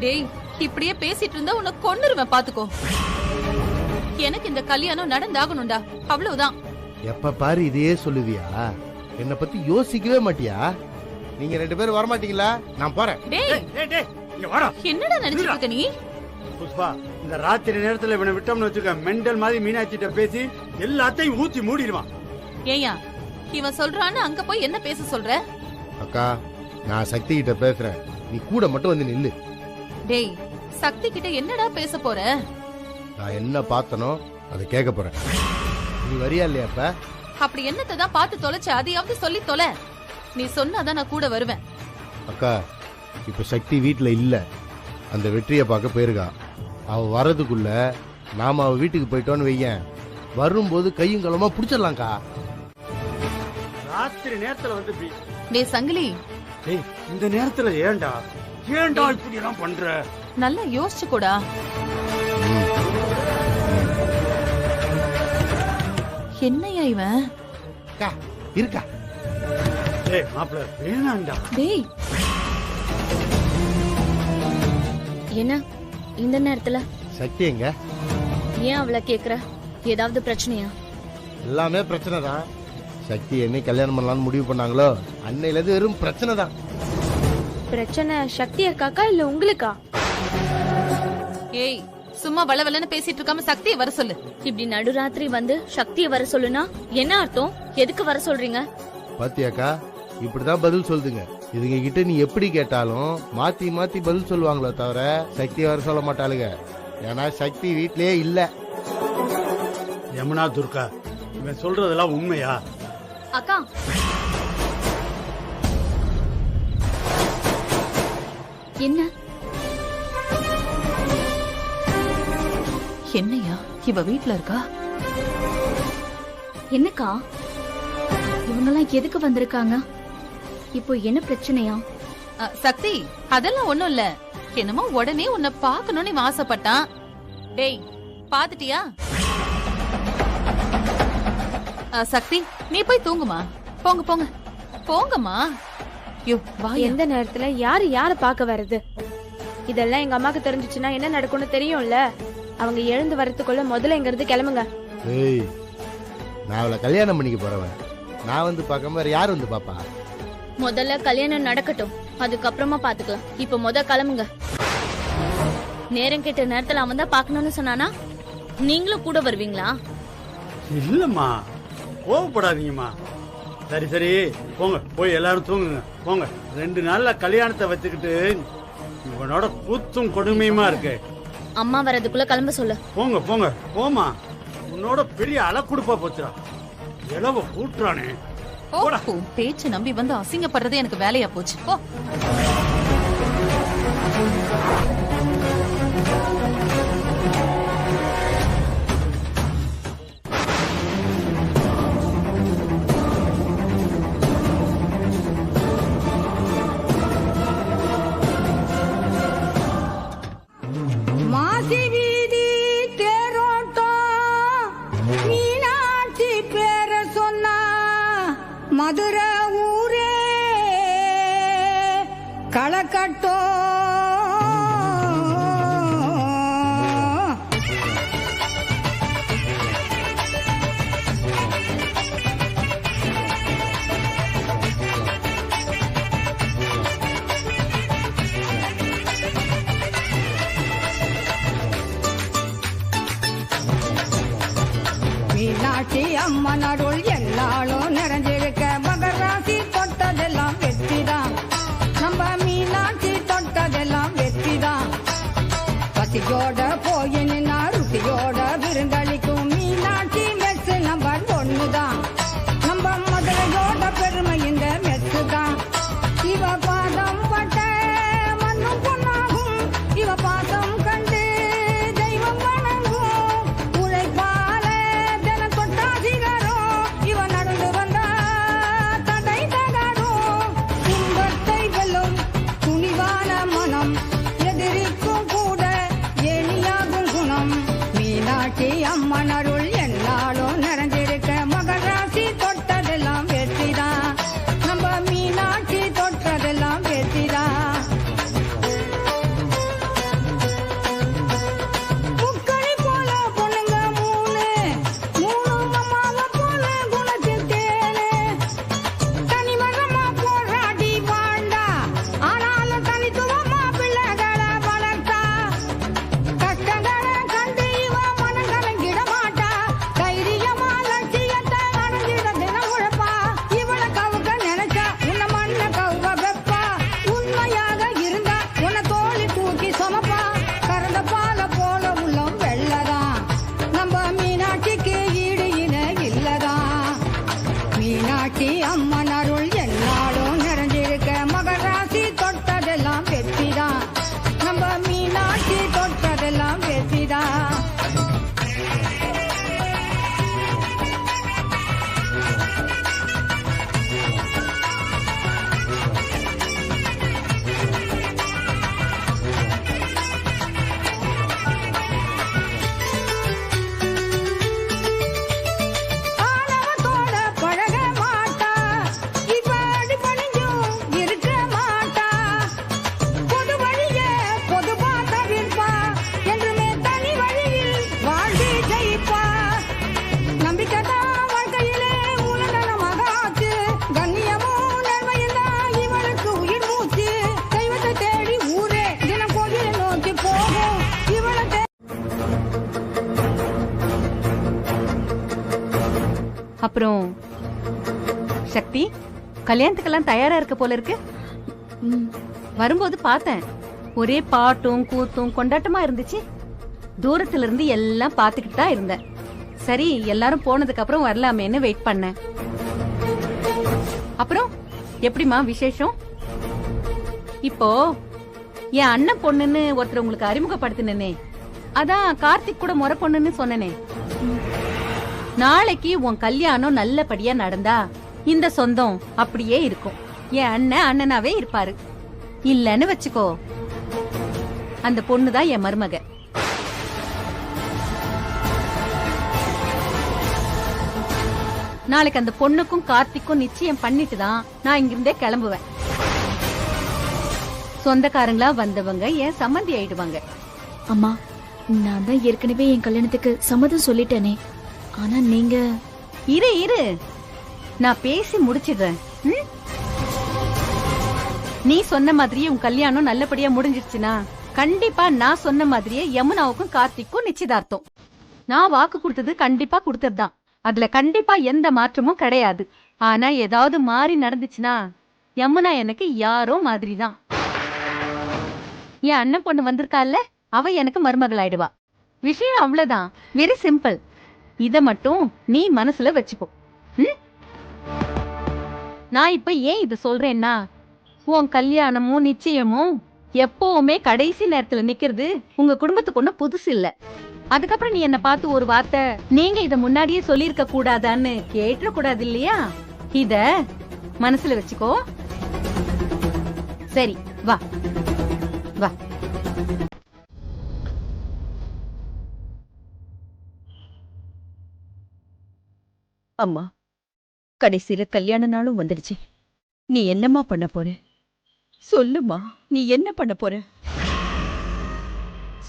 டேய், இப்படியே பேசிட்டு இருந்தா உன்னை கொன்னுருவேன் பாத்துக்கோ. எனக்கு இந்த கல்யாணம் நடந்தாகணும்டா, அவ்வளவுதான். எப்ப பாரு இதையே சொல்லுவியா? என்ன பத்தி யோசிக்கவே மாட்டியா? நீங்க 2 பேரும் வரமாட்டீங்களா? நான் போறேன். டேய், டேய், டேய், இங்க வாடா. என்னடா நினைச்சிட்டு இருக்க நீ? புஷ்பா, இந்த ராத்திரி நேரத்துல இவனை விட்டோம்னு வச்சுக்க, மெண்டல் மாதிரி மீனாட்சிட்ட பேசி எல்லாத்தையும் ஊத்தி மூடிடுவான். ஏயா, இவன் சொல்றான்னு அங்க போய் என்ன பேச சொல்ற? அக்கா, நான் சக்தி கிட்ட பேசுறேன், நீ கூட மட்டும் வந்து நில்லு. டேய், சக்தி கிட்ட என்னடா பேச போற? நான் என்ன பார்த்தனோ அதை கேட்க போறேன். நீ வரியா இல்லையாப்ப? அப்படி என்னத்தை தான் பார்த்து தொலைச்ச, அதையாவது சொல்லி தொலை. நீ சொன்னாதான் நான் கூட வருவேன். அக்கா, இப்ப சக்தி வீட்டுல இல்ல, அந்த வெற்றியை பார்க்க போயிருக்கா. அவ வர்றதுக்குள்ள நாம அவ வீட்டுக்கு போயிட்டோன்னு வையேன், வரும்போது கையும் களமா புடிச்சிடலாம்க்கா. ராத்திரி நேரத்துல வந்து டேய் சங்கிலி, டேய், இந்த நேரத்துல ஏன்டா இப்படி எல்லாம் பண்ற? நல்லா யோசிச்சு கூடா. என்னையா இவன்? அக்கா, இருக்கா? டேய் மாப்ள, வேணாண்டா. டேய், என்ன இந்த நேரத்துல சக்தி எங்க? ஏன் அவளை கேக்குற? ஏதாவது பிரச்சனையா? எல்லாமே பிரச்சனை தான். சக்தி என்னை கல்யாணம் பண்ணலாம்னு முடிவு பண்ணாங்களோ அன்னையில இருந்து வெறும் பிரச்சனை தான். பிரச்சனை சக்தி அக்காக்கா இல்ல உங்களுக்கா? ஏய், சும்மா வளவலன்னு பேசிட்டு இருக்காம சக்தியை வர சொல்லு. இப்படி நடுராத்திரி வந்து சக்தியை வர சொல்லுனா என்ன அர்த்தம்? எதுக்கு வர சொல்றீங்க? பாத்தியாக்கா, இப்படிதான் பதில் சொல்லுதுங்க. இதுங்க கிட்ட நீ எப்படி கேட்டாலும் மாத்தி மாத்தி பதில் சொல்லுவாங்களோ தவிர சக்தி வர சொல்ல மாட்டாளுங்க. ஏன்னா சக்தி வீட்லயே இல்ல. யமுனா, துர்கா, இவன் சொல்றதெல்லாம் உண்மையா? அக்கா, என்ன என்னையா இவ வீட்ல இருக்கா? என்னக்கா இவங்கெல்லாம் எதுக்கு வந்திருக்காங்க? இப்போ என்ன பிரச்சனையா? சக்தி, அதெல்லாம் ஒண்ணும் இல்ல. என்னமோ உடனே உன்னை பாக்கணும்னு இவன் ஆசைப்பட்டான். டேய், பாத்துட்டியா? சக்தி, நீ போய் தூங்குமா. போங்க போங்க போங்கம்மா. யோ, வா. எந்த நேரத்துல யாரு யார பார்க்க வர்றது? இதெல்லாம் எங்க அம்மாக்கு தெரிஞ்சிச்சுன்னா என்ன நடக்கும்னு தெரியும்ல. அவங்க எழுந்து வரதுக்குள்ள முதல்ல இங்க இருந்து கிளம்புங்க. ஏய், நான் அவளை கல்யாணம் பண்ணிக்க போறவன். நான் வந்து பார்க்காம வேற யார் வந்து பாப்பா? முதல்ல கல்யாணம் நடக்கட்டும், அதுக்கப்புறமா பாத்துக்கலாம். இப்ப கிளம்புங்க. நேரம் கேட்ட நேரத்துல அவன் தான் பாக்கணும்னு சொன்னானா? நீங்களும் கூட வருவீங்களா? இல்லம்மா, கோவப்படாதீங்கம்மா. சரி சரி போங்க, போய் எல்லாரும் தூங்குங்க போங்க. 2 நாள்ல கல்யாணத்தை வச்சுக்கிட்டு இவனோட கூத்தும் கொடுமையுமா இருக்கு. அம்மா வரதுக்குள்ள கிளம்ப சொல்லு. போங்க போங்க போமா. உன்னோட பெரிய அலக்குடுப்பா போச்சுடா. இளவ கூட்டுறானே. பேச்சு நம்பி வந்து அசிங்கப்படுறது எனக்கு வேலையா போச்சு. போ. மாசி வீதி தேரோட்டம் மீனாட்சி பேர சொன்னா மதுரை ஊரே களக்கட்டோ. மீனாட்சி அம்மன் அருள் எல்லாரும் நிறைஞ்சிருக்க மகராசி தொட்டதெல்லாம் வெற்றிதான். நம்ம மீனாட்சி தொட்டதெல்லாம் வெற்றிதான். பசியோட போய் நின்னா ருசியோட விருந்தளிக்கும் மீனாட்சி மெஸ் நம்பர் 1 தான். நம்ம மதுரையோட பெருமை இந்த மெஸ் தான். இவ பாதம் பட்ட மண்ணும் பொன்னாகும். இவ பாதம் கண்டு தெய்வம் வணங்கும். உழைப்பால தினம் தொட்டாசிகரும். இவ நடந்து வந்தா தடை தகரும். துன்பத்தை வெல்லும் துணிவான மனம். எதிரிக்கும் கூட ஏணியாகும் குணம். மீனாட்சி அம்மன் அருள் என்னாலும் நிறைஞ்சிருக்க மகராசி தொட்டதெல்லாம் வெற்றிதான். நம்ம மீனாட்சி தொட்டதெல்லாம் வெற்றிதான். முக்கணி போல பொண்ணுங்க 3 அம்மாவை போல குணத்தில் தேனு. தனிமரமா போராடி வாழ்ந்தா ஆனாலும் தனித்துவமா பிள்ளைகளை வளர்த்தா. கஷ்டங்களை கண்டு இவ மனம் கலங்கிட மாட்டா. தைரியமா லட்சியத்தை அடைஞ்சிட தினம் உழைப்பா. இவளை கவுக்க நினைச்சா உன்னை மண்ண கவுக்க வெப்பா. உண்மையாக இருந்தா உன்னை தோழி தூக்கி சுமப்பா. கறந்த பால போல உள்ளம் வெள்ளதான். நம்ம மீனாட்சிக்கு ஈடு இணை இல்லதான். மீனாட்சி அம்மன் அருள் என்னாலும் நிறைஞ்சிருக்க மகராசி தொட்டதெல்லாம் வெற்றிதான். நம்ம மீனாட்சி தொட்டதெல்லாம் வெற்றிதான். ஆணவத்தோட பழக மாட்டா. இவ அடிபணிஞ்சும் இருக்க மாட்டா. பொது வழியே பொதுவா தவிர்ப்பா. என்றுமே தனி வழியில் வாழ்ந்து ஜெயிப்பா. நம்பிக்கைதான் வாழ்க்கையிலே மூலதனமாக ஆச்சு. கண்ணியமும் நேர்மையும் தான் இவளுக்கு உயிர் மூச்சு. தெய்வத்தை தேடி ஊரே தினம் கோயிலை நோக்கி போகும். இவளை அப்புறம் சக்தி கல்யாணத்துக்கெல்லாம் தயாரா இருக்க போல இருக்கு. வரும்போது பார்த்தேன், ஒரே பாட்டும் கூத்தும் கொண்டாட்டமா இருந்துச்சு. தூரத்துல இருந்து எல்லாம் பாத்துக்கிட்டு தான் இருந்தேன். சரி எல்லாரும் போனதுக்கு அப்புறம் வரலாமேன்னு வெயிட் பண்ணேன். அப்புறம் எப்படிமா விசேஷம்? இப்போ என் அண்ணன் பொண்ணுன்னு ஒருத்தர் உங்களுக்கு அறிமுகப்படுத்தினே, அதான் கார்த்திக் கூட முறை பொண்ணுன்னு சொன்னனே. நாளைக்கு உன் கல்யாணம் நல்லபடியா நடந்தா இந்த சொந்தம் அப்படியே இருக்கும். என் அண்ணன் அண்ணனாவே இருப்பாரு. இல்லன்னு வச்சுக்கோ, அந்த பொண்ணுதான் என் மருமக. நாளைக்கு அந்த பொண்ணுக்கும் கார்த்திக்கும் நிச்சயம் பண்ணிட்டு தான் நான் இங்கிருந்தே கிளம்புவேன். சொந்தக்காரங்களா வந்தவங்க என் சம்மந்தி ஆயிடுவாங்க. அம்மா, நான் தான் ஏற்கனவே என் கல்யாணத்துக்கு சம்மதம் சொல்லிட்டேனே. ஆனா நீங்க இரு நான் பேசி முடிச்சிடுறேன். ம்? நீ சொன்ன மாதிரியே உன் கல்யாணம் நல்லபடியா முடிஞ்சிருச்சுனா கண்டிப்பா நான் சொன்ன மாதிரியே யமுனாவுக்கும் கார்த்திக்கும் நிச்சயதார்த்தம். நான் வாக்கு கொடுத்தது கண்டிப்பா கொடுத்ததுதான். அதுல கண்டிப்பா எந்த மாற்றமும் கிடையாது. ஆனா ஏதாவது மாறி நடந்துச்சுன்னா யமுனா எனக்கு யாரோ மாதிரிதான். என் அண்ணன் பொண்ணு வந்திருக்கால, அவ எனக்கு மருமகள் ஆயிடுவா. விஷயம் அவ்வளவுதான். Very simple. இத மட்டும் நீ மனசுல வச்சுக்கோ. நான் இப்ப ஏன் இத சொல்றேன்னா, உன் கல்யாணமும் நிச்சயமும் எப்பவுமே கடைசி நேரத்துல நிக்கிறது உங்க குடும்பத்துக்கு ஒண்ணும் புதுசு இல்ல. அதுக்கப்புறம் நீ என்ன பார்த்து ஒரு வார்த்தை நீங்க இத முன்னாடியே சொல்லிருக்க கூடாதான்னு கேட்ட கூடாது இல்லையா? இத மனசுல வச்சுக்கோ. சரி, வா வா. அம்மா, கடைசியில கல்யாண நாளும் வந்துடுச்சு. நீ என்னம்மா பண்ண போற? சொல்லுமா, நீ என்ன பண்ண போற?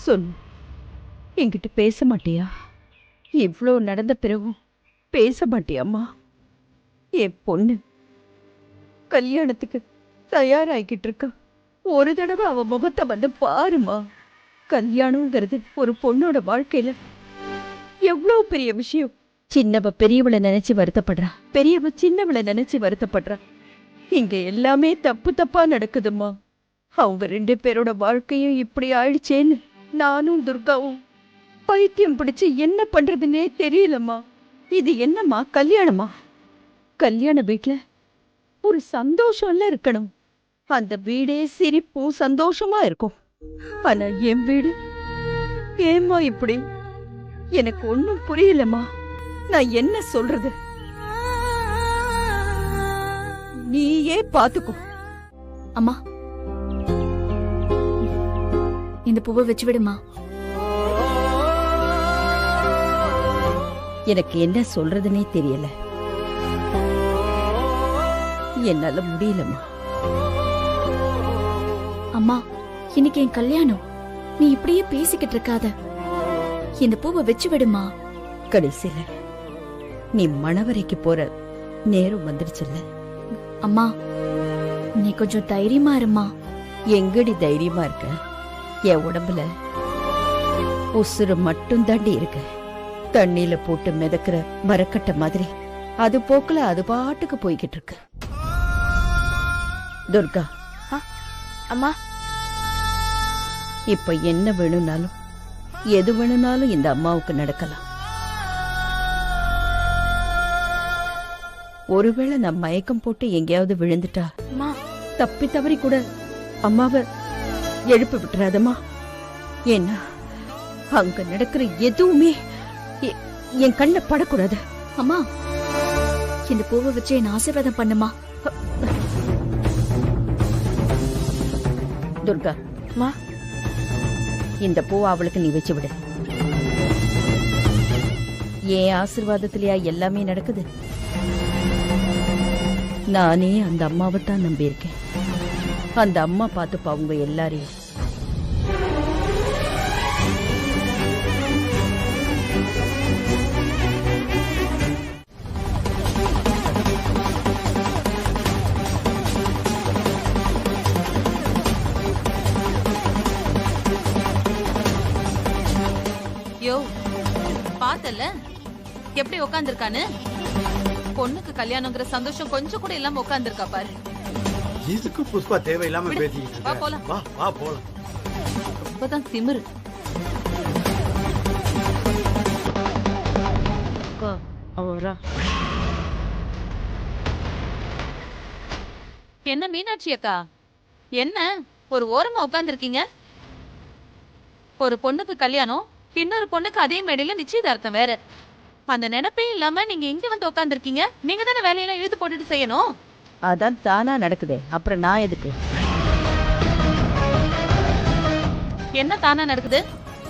சொல்லு. என்கிட்ட பேச மாட்டியா? இவ்ளோ நடந்த பிறகும் பேச மாட்டியாம்மா? என் பொண்ணு கல்யாணத்துக்கு தயாராகிக்கிட்டு இருக்கா. ஒரு தடவை அவ முகத்தை வந்து பாருமா. கல்யாணம்ங்கிறது ஒரு பொண்ணோட வாழ்க்கையில எவ்வளவு பெரிய விஷயம். சின்னவ பெரியவளை நினைச்சு வருத்தப்படுறா, பெரியவ சின்னவளை நினைச்சு வருத்தப்படுறா. இங்க எல்லாமே தப்பு தப்பா நடக்குதுமா. அவங்க 2 பேரோட வாழ்க்கையும் இப்படி ஆயிடுச்சேன்னு நானும் துர்காவும் பைத்தியம் பிடிச்சு என்ன பண்றதுன்னே தெரியலம்மா. இது என்னம்மா கல்யாணமா? கல்யாண வீட்டுல ஒரு சந்தோஷம்ல இருக்கணும். அந்த வீடே சிரிப்பும் சந்தோஷமா இருக்கும். ஆனா என் வீடு ஏம்மா இப்படி? எனக்கு ஒண்ணும் புரியலம்மா. நான் என்ன சொல்றது? நீயே பாத்துக்கோ. அம்மா, இந்த பூவை வச்சு விடுமா. எனக்கு என்ன சொல்றதுன்னே தெரியல. என்னால முடியலம்மா. அம்மா, இன்னைக்கு என் கல்யாணம். நீ இப்படியே பேசிக்கிட்டு இருக்காத. இந்த பூவை வச்சு விடுமா. கடைசியில நீ மணவரைக்கு போற நேரம் வந்துடுச்சுல்ல. அம்மா, நீ கொஞ்சம் தைரியமா இருமா. எங்கடி தைரியமா இருக்க? என் உடம்புல உசுறு மட்டும் தாண்டி இருக்கு. தண்ணியில போட்டு மிதக்கிற மரக்கட்ட மாதிரி அது போக்குல அது பாட்டுக்கு போய்கிட்டு இருக்கு. துர்கா, அம்மா, இப்ப என்ன வேணும்னாலும் எது வேணும்னாலும் இந்த அம்மாவுக்கு நடக்கலாம். ஒருவேளை நான் மயக்கம் போட்டு எங்கேயாவது விழுந்துட்டா தப்பி தவறி கூட அம்மாவை எழுப்பி விட்டுறாதம்மா. ஏன்னா அங்க நடக்கிற எதுவுமே என் கண்ணை படக்கூடாது. அம்மா, இந்த பூவை வச்சு என்ன ஆசீர்வாதம் பண்ணுமா. துர்கா, இந்த பூவை அவளுக்கு நீ வச்சு விடு. என் ஆசீர்வாதத்திலயா எல்லாமே நடக்குது? நானே அந்த அம்மாவை தான் நம்பியிருக்கேன். அந்த அம்மா பார்த்துப்பா அவங்க எல்லாரையும். யோ, பார்த்தல எப்படி உட்காந்துருக்கான்னு. பொண்ணுக்கு கல்யாணங்கிற சந்தோஷம் கொஞ்சம் கூட இல்லாம உட்காந்துருக்கா பாரு. இதுக்கு புஷ்பா தேவையில்லாம விடு. பேசிக்கிட்டு வா இருக்க. போலாம். வா வா போலாம். இப்பதான் திமிரு. என்ன மீனாட்சி அக்கா, என்ன ஒரு ஓரமா உட்கார்ந்துருக்கீங்க? ஒரு பொண்ணுக்கு கல்யாணம், இன்னொரு பொண்ணுக்கு அதே மேடையில நிச்சயதார்த்தம் வேற. அந்த நினைப்பே இல்லாம நீங்க இங்க வந்து உட்கார்ந்துருக்கீங்க. நீங்க தானே வேலையெல்லாம் இழுத்து போட்டுட்டு செய்யணும். அதான் தானா நடக்குதே, அப்புறம் நான் எதுக்கு? என்ன தானா நடக்குது?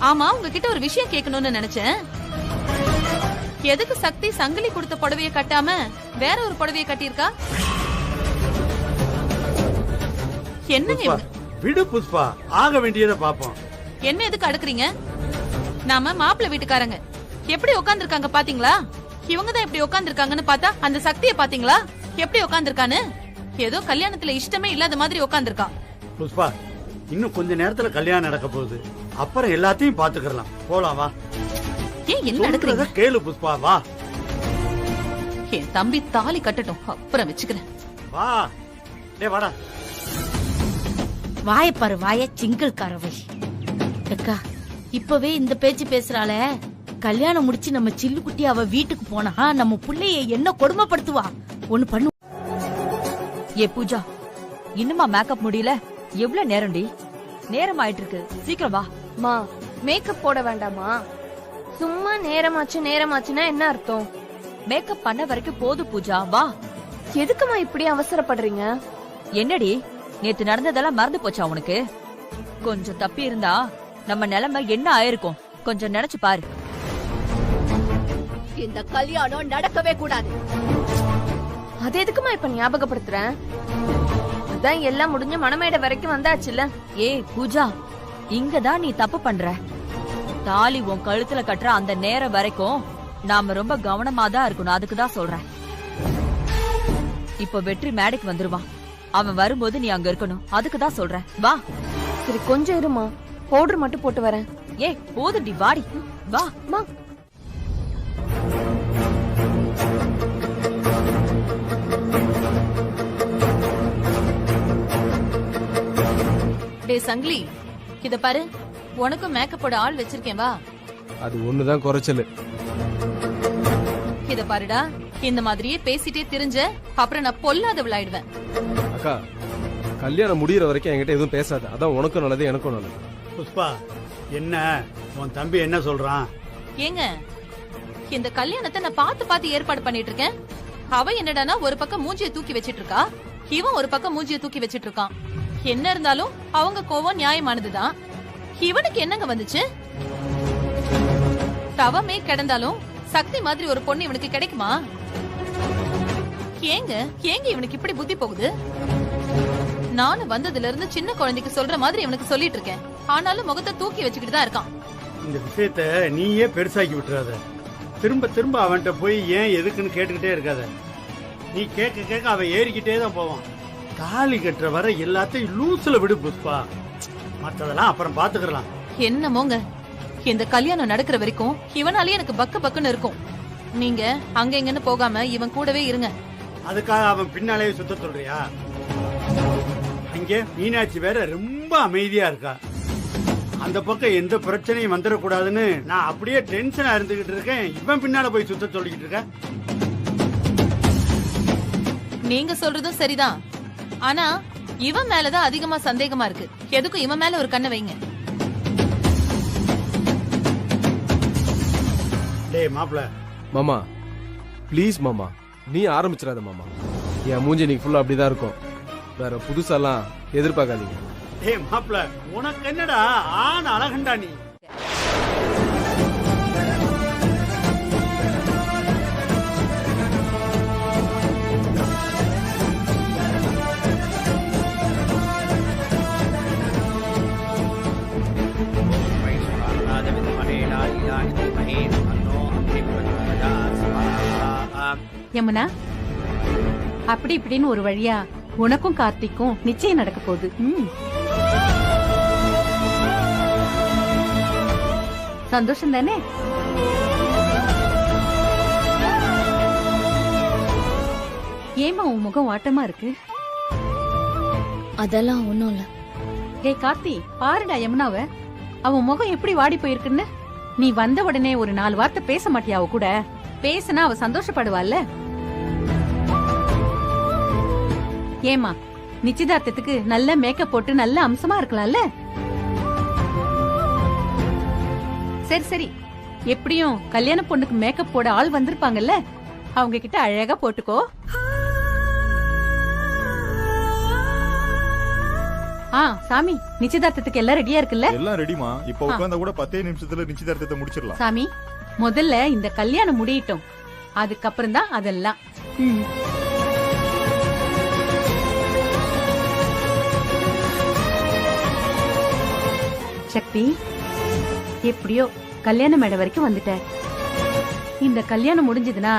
ஆமா, உங்ககிட்ட ஒரு விஷயம் கேட்கணும்னு நினைச்சேன். எதுக்கு சக்தி சங்கிலி கொடுத்த புடவைய கட்டாம வேற ஒரு புடவைய கட்டியிருக்கா? என்னங்க புஷ்பா, இவங்க? விடு புஷ்பா, ஆக வேண்டியதை பாப்போம். என்ன எதுக்கு அடுக்குறீங்க? நாம மாப்பிள்ளை வீட்டுக்காரங்க எப்படி உட்கார்ந்துருக்காங்க பாத்தீங்களா? இவங்க தான் இப்படி உட்கார்ந்திருக்காங்கன்னு பார்த்தா அந்த சக்தியை பாத்தீங்களா எப்படி உட்கார்ந்திருக்கான்னு? ஏதோ கல்யாணத்துல இஷ்டமே இல்லாத மாதிரி உட்கார்ந்திருக்கான். புஷ்பா, இன்னும் கொஞ்ச நேரத்துல கல்யாணம் நடக்க போகுது. அப்புறம் எல்லாத்தையும் பாத்துக்கலாம். போலாம் வா. ஏன் என்ன நடக்குறீங்க? கேளு புஷ்பா, வா. என் தம்பி தாலி கட்டட்டும், அப்புறம் வச்சுக்கிறேன். வா. டேய் வாடா. வாயப்பாரு வாய சிங்கிள் கரவை. அக்கா இப்பவே இந்த பேச்சு பேசுறாள, கல்யாணம் முடிச்சு நம்ம சில்லு குட்டி அவ வீட்டுக்கு போனா நம்ம புள்ளைய என்ன கொடுமைப்படுத்துவா. ஒண்ணு பண்ணு. ஏ பூஜா, இன்னுமா மேக்கப் முடியல? எவ்வளவு நேரம்டி? நேரம் ஆயிட்டு இருக்கு, சீக்கிரம் வா. மா, மேக்கப் போட வேண்டாமா? சும்மா நேரமாச்சுன்னா என்ன அர்த்தம்? மேக்கப் பண்ண வரைக்கும் போது பூஜா, வா. எதுக்குமா இப்படி அவசரப்படுறீங்க? என்னடி, நேத்து நடந்ததெல்லாம் மறந்து போச்சா உனக்கு? கொஞ்சம் தப்பி இருந்தா நம்ம நிலைமை என்ன ஆயிருக்கும் கொஞ்சம் நினைச்சு பாரு. இந்த கல்யாணம் நடக்கவே கூடாது. அது எதுக்குமா இப்ப ஞாபகப்படுத்துறேன்? அதான் எல்லாம் முடிஞ்ச மணமேடை வரைக்கும் வந்தாச்சுல்ல. ஏய் பூஜா, இங்கதான் நீ தப்பு பண்ற. தாலி உன் கழுத்துல கட்டுற அந்த நேரம் வரைக்கும் நாம ரொம்ப கவனமா தான் இருக்கணும். அதுக்குதான் சொல்றேன். இப்ப வெற்றி மேடைக்கு வந்துருவான். அவன் வரும்போது நீ அங்க இருக்கணும். அதுக்குதான் சொல்றேன், வா. சரி கொஞ்சம் இருமா, பவுடர் மட்டும் போட்டு வரேன். ஏய் போதுடி, வாடி, வா. டேய் சங்கிலி, இத பாரு, உனக்கும் மேக்கப்போட ஆள் வச்சிருக்கேன், வா. அது ஒண்ணுதான் குறைச்சல். இத பாருடா, இந்த மாதிரியே பேசிட்டே திரிஞ்ச அப்புறம் நான் பொல்லாதவளாயிடுவேன். அக்கா, கல்யாணம் முடியற வரைக்கும் என்கிட்ட எதுவும் பேசாத. அதான் உனக்கும் நல்லது, எனக்கும் நல்லது. புஷ்பா, என்ன உன் தம்பி என்ன சொல்றான்? ஏங்க, இந்த கல்யாணத்தை நான் பார்த்து ஏற்பாடு பண்ணிட்டு இருக்கேன். அவ என்னடானா ஒரு பக்கம் மூஞ்சியை தூக்கி வச்சிட்டு இருக்கா, இவன் ஒரு பக்கம் மூஞ்சியை தூக்கி வச்சிட்டு இருக்கான். என்ன இருந்தாலும் அவங்க கோவம் நியாயமானதுதான். இவனுக்கு என்னங்க வந்துச்சு? தவமே கிடந்தாலும் சக்தி மாதிரி ஒரு பொண்ணு இவனுக்கு கிடைக்குமா? ஏங்க இவனுக்கு இப்படி புத்தி போகுது? நானும் வந்ததுல இருந்து சின்ன குழந்தைக்கு சொல்ற மாதிரி இவனுக்கு சொல்லிட்டு இருக்கேன். ஆனாலும் முகத்தை தூக்கி வச்சுக்கிட்டு தான் இருக்கான். இந்த விஷயத்த நீயே பெருசாக்கி விட்டுறாத. திரும்ப திரும்ப அவன்கிட்ட போய் ஏன் எதுக்குன்னு கேட்டுக்கிட்டே இருக்காத. நீ கேட்க கேட்க அவன் ஏறிக்கிட்டே தான் போவான். தாலி கட்டுற வர எல்லாத்தையும் லூசுல விடு புஷ்பா. மற்றதெல்லாம் அப்புறம் பாத்துக்கலாம். என்னமோங்க, இந்த கல்யாணம் நடக்கிற வரைக்கும் இவனாலே எனக்கு பக்கு பக்குன்னு இருக்கும். நீங்க அங்க எங்கன்னு போகாம இவன் கூடவே இருங்க. அதுக்காக அவன் பின்னாலேயே சுத்த சொல்றியா? அங்கே மீனாட்சி வேற ரொம்ப அமைதியா இருக்கா. அந்த பக்கம் எந்த பிரச்சனையும் வந்துடக்கூடாதுன்னு நான் அப்படியே டென்ஷனா இருந்துகிட்டு இருக்கேன். இவன் பின்னால போய் சுத்த சொல்லிக்கிட்டு இருக்க. நீங்க சொல்றதும் சரிதான். ஆனா இவன் மேலதான் அதிகமா சந்தேகமா இருக்கு. எதுக்கும் இவன் மேல ஒரு கண்ணை வைங்க. டேய் மாப்ள. மாமா ப்ளீஸ் மாமா, நீ ஆரம்பிச்சிடாத மாமா. என் மூஞ்சி நீங்க ஃபுல்லா அப்படிதான் இருக்கும். வேற புதுசாலாம் எதிர்பார்க்காதீங்க. டேய் மாப்ள, உனக்கு என்னடா ஆன அழகண்டா நீ. யமுனா, அப்படி இப்படின்னு ஒரு வழியா உனக்கும் கார்த்திக்கும் நிச்சயம் நடக்க போகுது. சந்தோஷம் தானே? ஏமா உன் முகம் வாட்டமா இருக்கு? அதெல்லாம் ஒண்ணும் இல்ல. டேய் கார்த்தி, பாருடா யமுனாவ, அவன் முகம் எப்படி வாடி போயிருக்குன்னு. நீ வந்த உடனே ஒரு 4 வார்த்தை பேச மாட்டியா அவ கூட? பேசினா அவ சந்தோஷப்படுவாள்ல. ஏமா, நிச்சயதார்த்தத்துக்கு நல்ல மேக்கப் போட்டு நல்ல அம்சமா இருக்கலாம்ல. சரி சரி, எப்படியும் கல்யாண பொண்ணுக்கு மேக்கப் போட ஆள் வந்திருப்பாங்கல்ல, அவங்க கிட்ட அழகா போட்டுக்கோ. சாமி, நிச்சயதார்த்தத்துக்கு எல்லாம் ரெடியா இருக்குல்ல? எல்லாம் ரெடிமா. இப்ப உட்கார்ந்தா கூட 10 நிமிஷத்துல நிச்சயதார்த்தத்தை முடிச்சிடலாம். சாமி, முதல்ல இந்த கல்யாணம் முடியட்டும், அதுக்கப்புறம் தான் அதெல்லாம். சக்தி, எப்படியோ கல்யாண மேடை வரைக்கும் வந்துட்ட. இந்த கல்யாணம் முடிஞ்சதுன்னா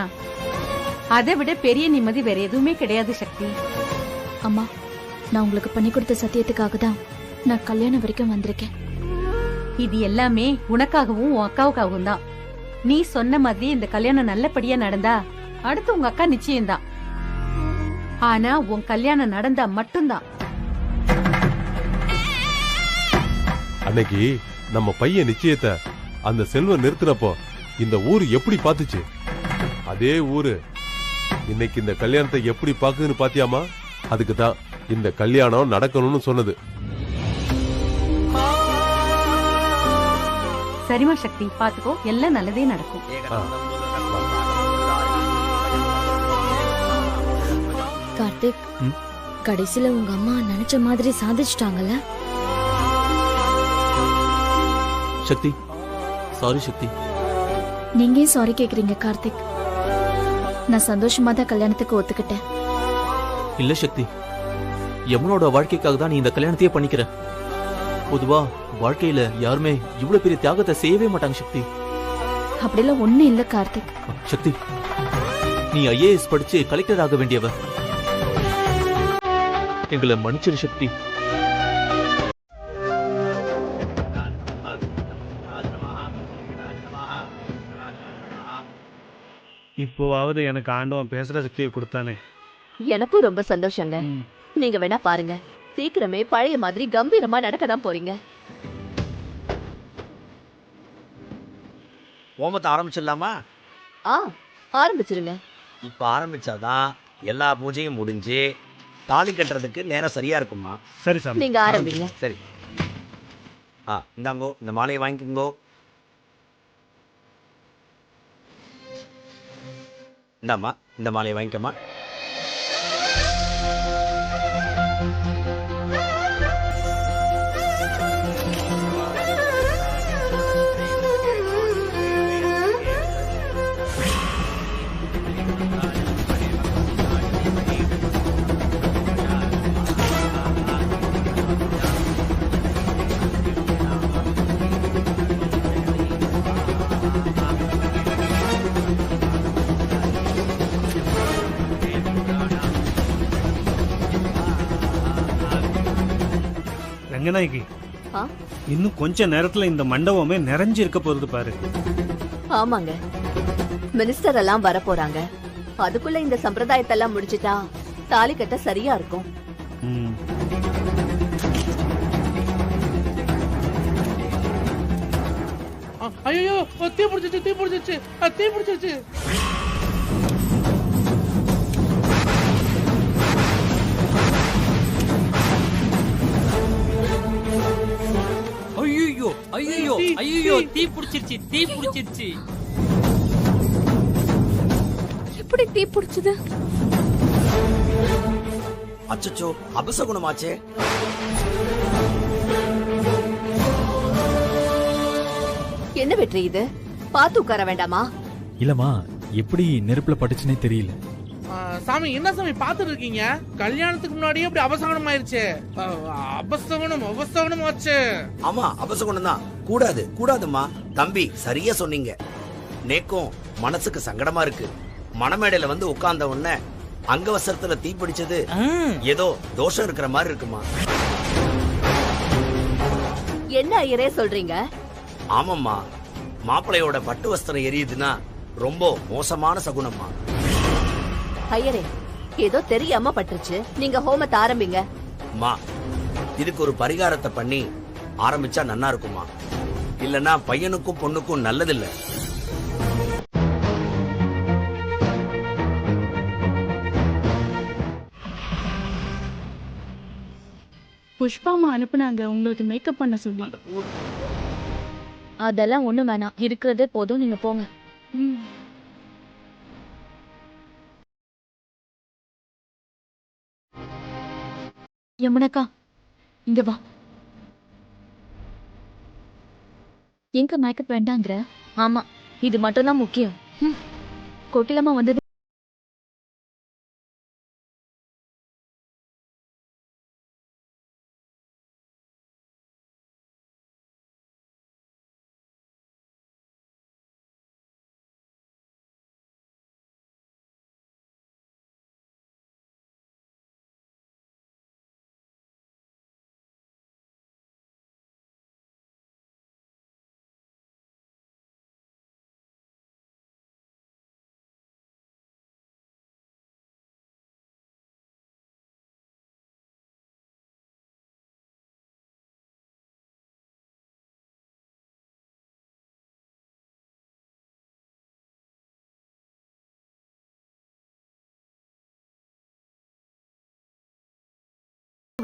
அதை விட பெரிய நிம்மதி வேற எதுவுமே கிடையாது சக்தி. அம்மா, நான் உங்களுக்கு பண்ணி கொடுத்த சத்தியத்துக்காக தான் நான் கல்யாணம் வரைக்கும் வந்திருக்கேன். இது எல்லாமே உனக்காகவும் உன் அக்காவுக்காகவும் தான். நீ சொன்ன மாதிரி இந்த கல்யாணம் நல்லபடியா நடந்தா அடுத்து உங்க அக்கா நிச்சயம்தான். ஆனா உன் கல்யாணம் நடந்தா மட்டும்தான். அன்னைக்கு நம்ம பையன் நிச்சயத்தை அந்த செல்வம் நிறுத்தினப்போ இந்த ஊரு எப்படி பாத்துச்சு? அதே ஊரு இன்னைக்கு இந்த கல்யாணத்தை எப்படி பாக்குதுன்னு பாத்தியாமா? அதுக்கு தான் இந்த கல்யாணம் நடக்கணும்னு சொன்னது. சரிமா சக்தி, பாத்துக்கோ, எல்லாம் நல்லதே நடக்கும். கார்த்திக், கடைசியில உங்க அம்மா நினைச்ச மாதிரி சாதிச்சிட்டாங்கல்ல? சக்தி, சாரி சக்தி. நீங்க ஏன் சாரி கேக்குறீங்க கார்த்திக்? நான் சந்தோஷமா தான் கல்யாணத்துக்கு ஒத்துக்கிட்டேன். இல்ல சக்தி, யமுனோட வாழ்க்கைக்காக தான் நீ இந்த கல்யாணத்தையே பண்ணிக்கிற. பொதுவா வாழ்க்கையில யாருமே இவ்வளவு பெரிய தியாகத்தை செய்யவே மாட்டாங்க சக்தி. அப்படிலாம் ஒண்ணு இல்ல கார்த்திக். சக்தி, நீ IAS படிச்சு கலெக்டர் ஆக வேண்டியவ. எங்களை மன்னிச்சிரு சக்தி. இப்போவாவது எனக்கு ஆண்டவன் பேசுற சக்தியை கொடுத்தானே. எனக்கும் ரொம்ப சந்தோஷங்க. நீங்க வேணா பாருங்க, சீக்கிரமே பழைய மாதிரி கம்பீரமா நடக்க தான் போறீங்க. ஹோமத்தை ஆரம்பிச்சிடலாமா? ஆரம்பிச்சிருங்க. இப்ப ஆரம்பிச்சாதான் எல்லா பூஜையும் முடிஞ்சு தாலி கட்டுறதுக்கு நேரம் சரியா இருக்குமா? சரி சாமி, நீங்க ஆரம்பிங்க. சரி. இந்தாங்கோ, இந்த மாலையை வாங்கிக்கோங்கோ. இந்தாம்மா, இந்த மாலையை வாங்கிக்கம்மா. ரங்கநாயகி, இன்னும் கொஞ்ச நேரத்துல இந்த மண்டபமே நிறைஞ்சு இருக்க போகுது பாரு. ஆமாங்க, மினிஸ்டர் எல்லாம் வர போறாங்க. அதுக்குள்ள இந்த சம்பிரதாயத்தை எல்லாம் முடிச்சிட்டா தாலி கட்ட சரியா இருக்கும். ஐயோ, தீ பிடிச்சிச்சு, தீ பிடிச்சிச்சு, தீ பிடிச்சிச்சு. ஐயோ ஐயோ ஐயோ, தீ பிடிச்சிருச்சு, தீ பிடிச்சிருச்சு. எப்படி தீ பிடிச்சது? அச்சச்சோ, அபசகுணமாச்சே. என்ன வெற்றி இது? பாத்து உட்கார வேண்டாமா? இல்லம்மா, எப்படி நெருப்புல பட்டுச்சுன்னே தெரியல. சாமி, என்ன சாமி பாத்துட்டு இருக்கீங்க? கல்யாணத்துக்கு முன்னாடியே அப்படி அபசகனம் ஆயிருச்சு. அபசகனம் ஆச்சு. ஆமா, அபசகுணம் தான். கூடாது கூடாதுமா. தம்பி, சரியா சொன்னீங்க. நேக்கும் மனசுக்கு சங்கடமா இருக்கு. மணமேடையில வந்து உட்கார்ந்த உடனே அங்கவசரத்துல தீ பிடிச்சது ஏதோ தோஷம் இருக்கிற மாதிரி இருக்குமா? என்ன ஐயரே சொல்றீங்க? ஆமாம்மா, மாப்பிள்ளையோட பட்டு வஸ்திரம் எரியுதுன்னா ரொம்ப மோசமான சகுனம்மா. ஐயரே, ஏதோ தெரியாம பட்டுருச்சு. நீங்க ஹோமத்தை ஆரம்பிங்க. அம்மா, இதுக்கு ஒரு பரிகாரத்தை பண்ணி ஆரம்பிச்சா நன்னா இருக்குமா? இல்லன்னா பையனுக்கும் பொண்ணுக்கும் நல்லதில்ல. புஷ்பாமா அனுப்புனாங்க உங்களுக்கு மேக்கப் பண்ண சொல்லி. அதெல்லாம் ஒண்ணு வேணாம், இருக்கிறதே போதும், நீங்க போங்க. யமுனக்கா, இங்க வா. எங்க மேக்கப் வேண்டாங்கிற? ஆமா, இது மட்டும் தான் முக்கியம். கோகிலம்மா வந்தது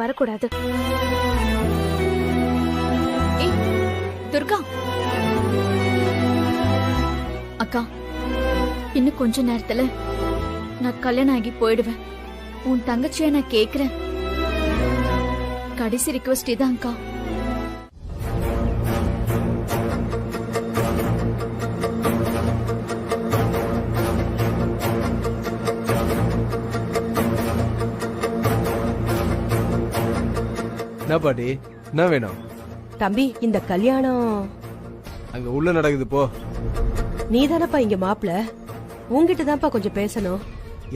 வரக்கூடாது. ஏய் துர்கா அக்கா, இன்னும் கொஞ்ச நேரத்துல நான் கல்யாணம் ஆகி போயிடுவேன். உன் தங்கச்சிய நான் கேக்குறேன். கடைசி ரிக்வெஸ்ட் இதான் அக்கா. என்ன பாட்டி, என்ன வேணும்? தம்பி, இந்த கல்யாணம் அங்க உள்ள நடக்குது போ. நீ தானப்பா இங்க மாப்பிள, உன்கிட்ட தான்ப்பா கொஞ்சம் பேசணும்.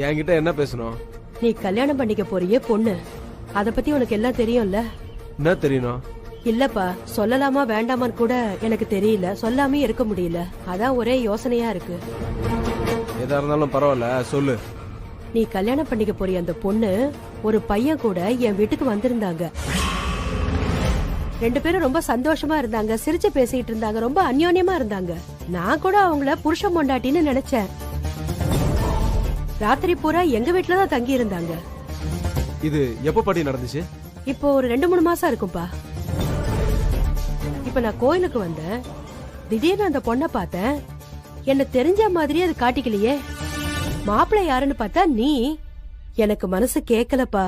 என்கிட்ட என்ன பேசணும்? நீ கல்யாணம் பண்ணிக்க போறியே பொண்ணு, அத பத்தி உனக்கு எல்லாம் தெரியும்ல? என்ன தெரியணும்? இல்லப்பா, சொல்லலாமா வேண்டாமான்னு கூட எனக்கு தெரியல, சொல்லாமே இருக்க முடியல. அதான் ஒரே யோசனையா இருக்கு. எதா இருந்தாலும் பரவாயில்ல, சொல்லு. நீ கல்யாணம் பண்ணிக்க போறிய அந்த பொண்ணு ஒரு பையன் கூட என் வீட்டுக்கு வந்திருந்தாங்க. 2 பேரும் ரொம்ப சந்தோஷமா இருந்தாங்க, சிரிச்சு பேசிட்டு இருந்தாங்க, ரொம்ப அந்யோன்யமா இருந்தாங்க. நான் கூட அவங்கள புருஷன் பொண்டாட்டின்னு நினைச்சேன். ராத்திரி பூரா எங்க வீட்டுலதான் தங்கி இருந்தாங்க. இது எப்ப பாட்டி நடந்துச்சு? இப்போ ஒரு 2-3 மாசம் இருக்கும்பா. இப்ப நான் கோயிலுக்கு வந்தேன், திடீர்னு அந்த பொண்ணை பார்த்தேன். என்ன தெரிஞ்ச மாதிரியே அது காட்டிக்கலையே. மாப்பிள்ளை யாருன்னு பார்த்தா நீ. எனக்கு மனசு கேட்கலப்பா,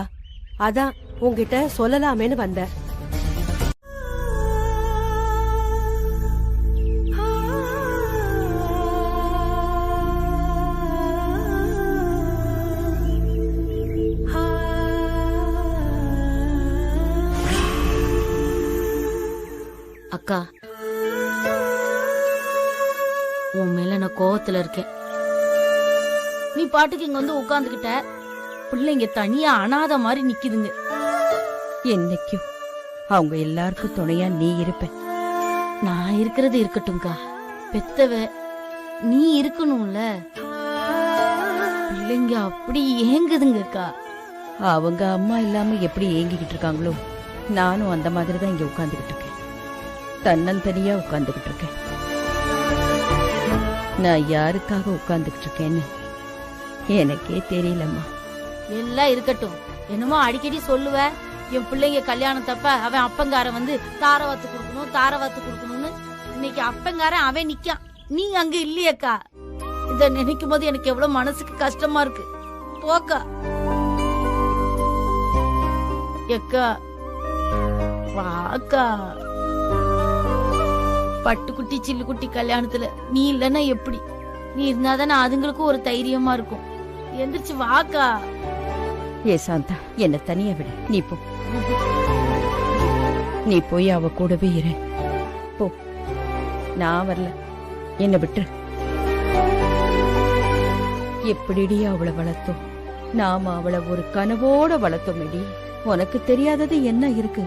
அதான் உன்கிட்ட சொல்லலாமேன்னு வந்தேன். அக்கா, உன் மேல நான் கோவத்துல இருக்கேன். நீ பாட்டுக்கு இங்க வந்து உட்கார்ந்துகிட்ட, பிள்ளைங்க தனியா அனாதை மாதிரி நிக்குதுங்க. என்னைக்கும் அவங்க எல்லாருக்கும் துணையா நீ இருப்ப. நான் இருக்கிறது இருக்கட்டும்க்கா, பெத்தவ நீ இருக்கணும்ல. பிள்ளைங்க அப்படி ஏங்குதுங்கக்கா. அவங்க அம்மா இல்லாம எப்படி ஏங்கிக்கிட்டு இருக்காங்களோ, நானும் அந்த மாதிரி தான் இங்க உட்கார்ந்துகிட்டு இருக்கேன். தன்னந்தனியா உட்கார்ந்துகிட்டு இருக்கேன். நான் யாருக்காக உட்கார்ந்துகிட்டு இருக்கேன்னு எனக்கே தெரியலம்மா. எல்லாம் இருக்கட்டும், என்னமோ அடிக்கடி சொல்லுவ, என் பிள்ளைங்க கல்யாணத்தப்ப அவன் அப்பங்காரன் வந்து தாரவாத்து கொடுக்கணும் தாரவாத்து கொடுக்கணும்னு. இன்னைக்கு அப்பங்காரன் அவன் நிக்கான், நீ அங்க இல்லையக்கா. இத நினைக்கும் போது எனக்கு எவ்வளவு மனசுக்கு கஷ்டமா இருக்கு. போக்கா எக்கா, வாக்கா. பட்டுக்குட்டி சில்லுக்குட்டி கல்யாணத்துல நீ இல்லன்னா எப்படி? நீ இருந்தாதானே அதுங்களுக்கும் ஒரு தைரியமா இருக்கும். எந்திரிச்சு வாக்கா. ஏ சாந்தா, என்ன தனியா விடு. நீ போ, நீ போய் அவ கூடவே இரு. போ, நான் வரல, என்ன விட்டு. எப்படிடி அவளை வளர்த்தோம், நாம அவளை ஒரு கனவோட வளர்த்தோம். உனக்கு தெரியாதது என்ன இருக்கு?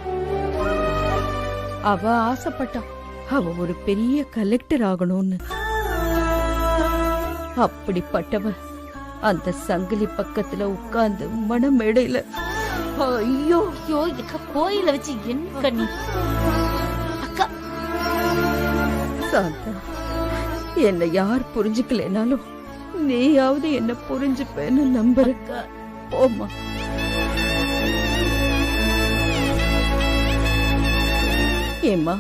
அவ ஆசைப்பட்டா அவ ஒரு பெரிய கலெக்டர் ஆகணும்னு. அப்படிப்பட்டவ அந்த சங்கிலி பக்கத்துல உட்கார்ந்து மணமேடையில ஐயோ ஐயோ, கோயில வச்சு என்ன கண்ணி. அக்கா சாந்தா, என்ன யார் புரிஞ்சுக்கலனாலும் நீயாவது என்ன புரிஞ்சுப்பேன்னு நம்புறக்க. போமா. ஏம்மா,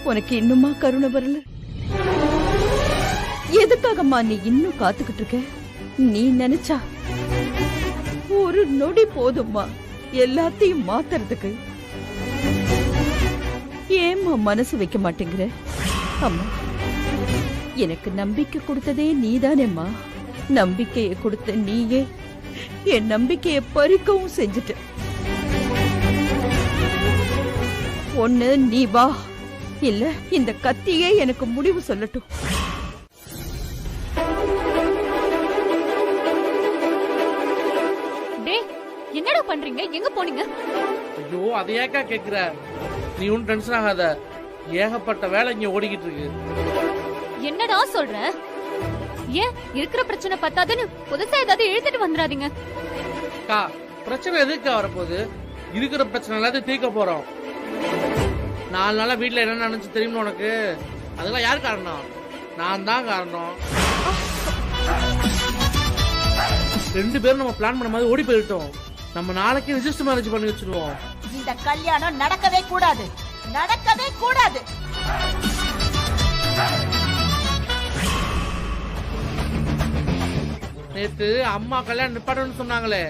உனக்கு இன்னுமா கருணை வரல? எதுக்காகம்மா நீ இன்னும் காத்துக்கிட்டு இருக்க? நீ நினைச்சா ஒரு நொடி போதும்மா எல்லாத்தையும் மாத்துறதுக்கு. ஏம்மா மனசு வைக்க மாட்டேங்கிற? அம்மா, எனக்கு நம்பிக்கை கொடுத்ததே நீதானேம்மா. நம்பிக்கையை கொடுத்த நீயே என் நம்பிக்கையை பறிக்கவும் செஞ்சுட்ட. ஒண்ணு நீ வா, இல்ல இந்த கத்தியே எனக்கு முடிவு சொல்லட்டும். என்னடா பண்றீங்க? எங்க போனீங்க? ஐயோ, அதையாக்கா கேக்குற? நீ ஒன்னும் டென்ஷன் ஆகாத, ஏகப்பட்ட வேலை இங்க ஓடிக்கிட்டு இருக்கு. என்னடா சொல்ற? ஏன் இருக்கிற பிரச்சனை பத்தாதுன்னு புதுசா ஏதாவது இழுத்துட்டு வந்துடாதீங்க. அக்கா, பிரச்சனை எதுக்கா வரப்போகுது? இருக்கிற பிரச்சனை எல்லாத்தையும் தீர்க்க போறோம். 4 நாளா வீட்டுல என்ன நினைச்சு தெரியுமா உனக்கு? அதெல்லாம் யார் காரணம்? நான் தான் காரணம். 2 பேரும் நம்ம பிளான் பண்ண மாதிரி ஓடி போயிட்டோம். நம்ம நாளைக்கு ரெஜிஸ்டர் மேரேஜ் பண்ணி வச்சிருவோம். இந்த கல்யாணம் நடக்கவே கூடாது, நடக்கவே கூடாது. நேத்து அம்மா கல்யாணம் நிப்பாட்டணும்னு சொன்னாங்களே,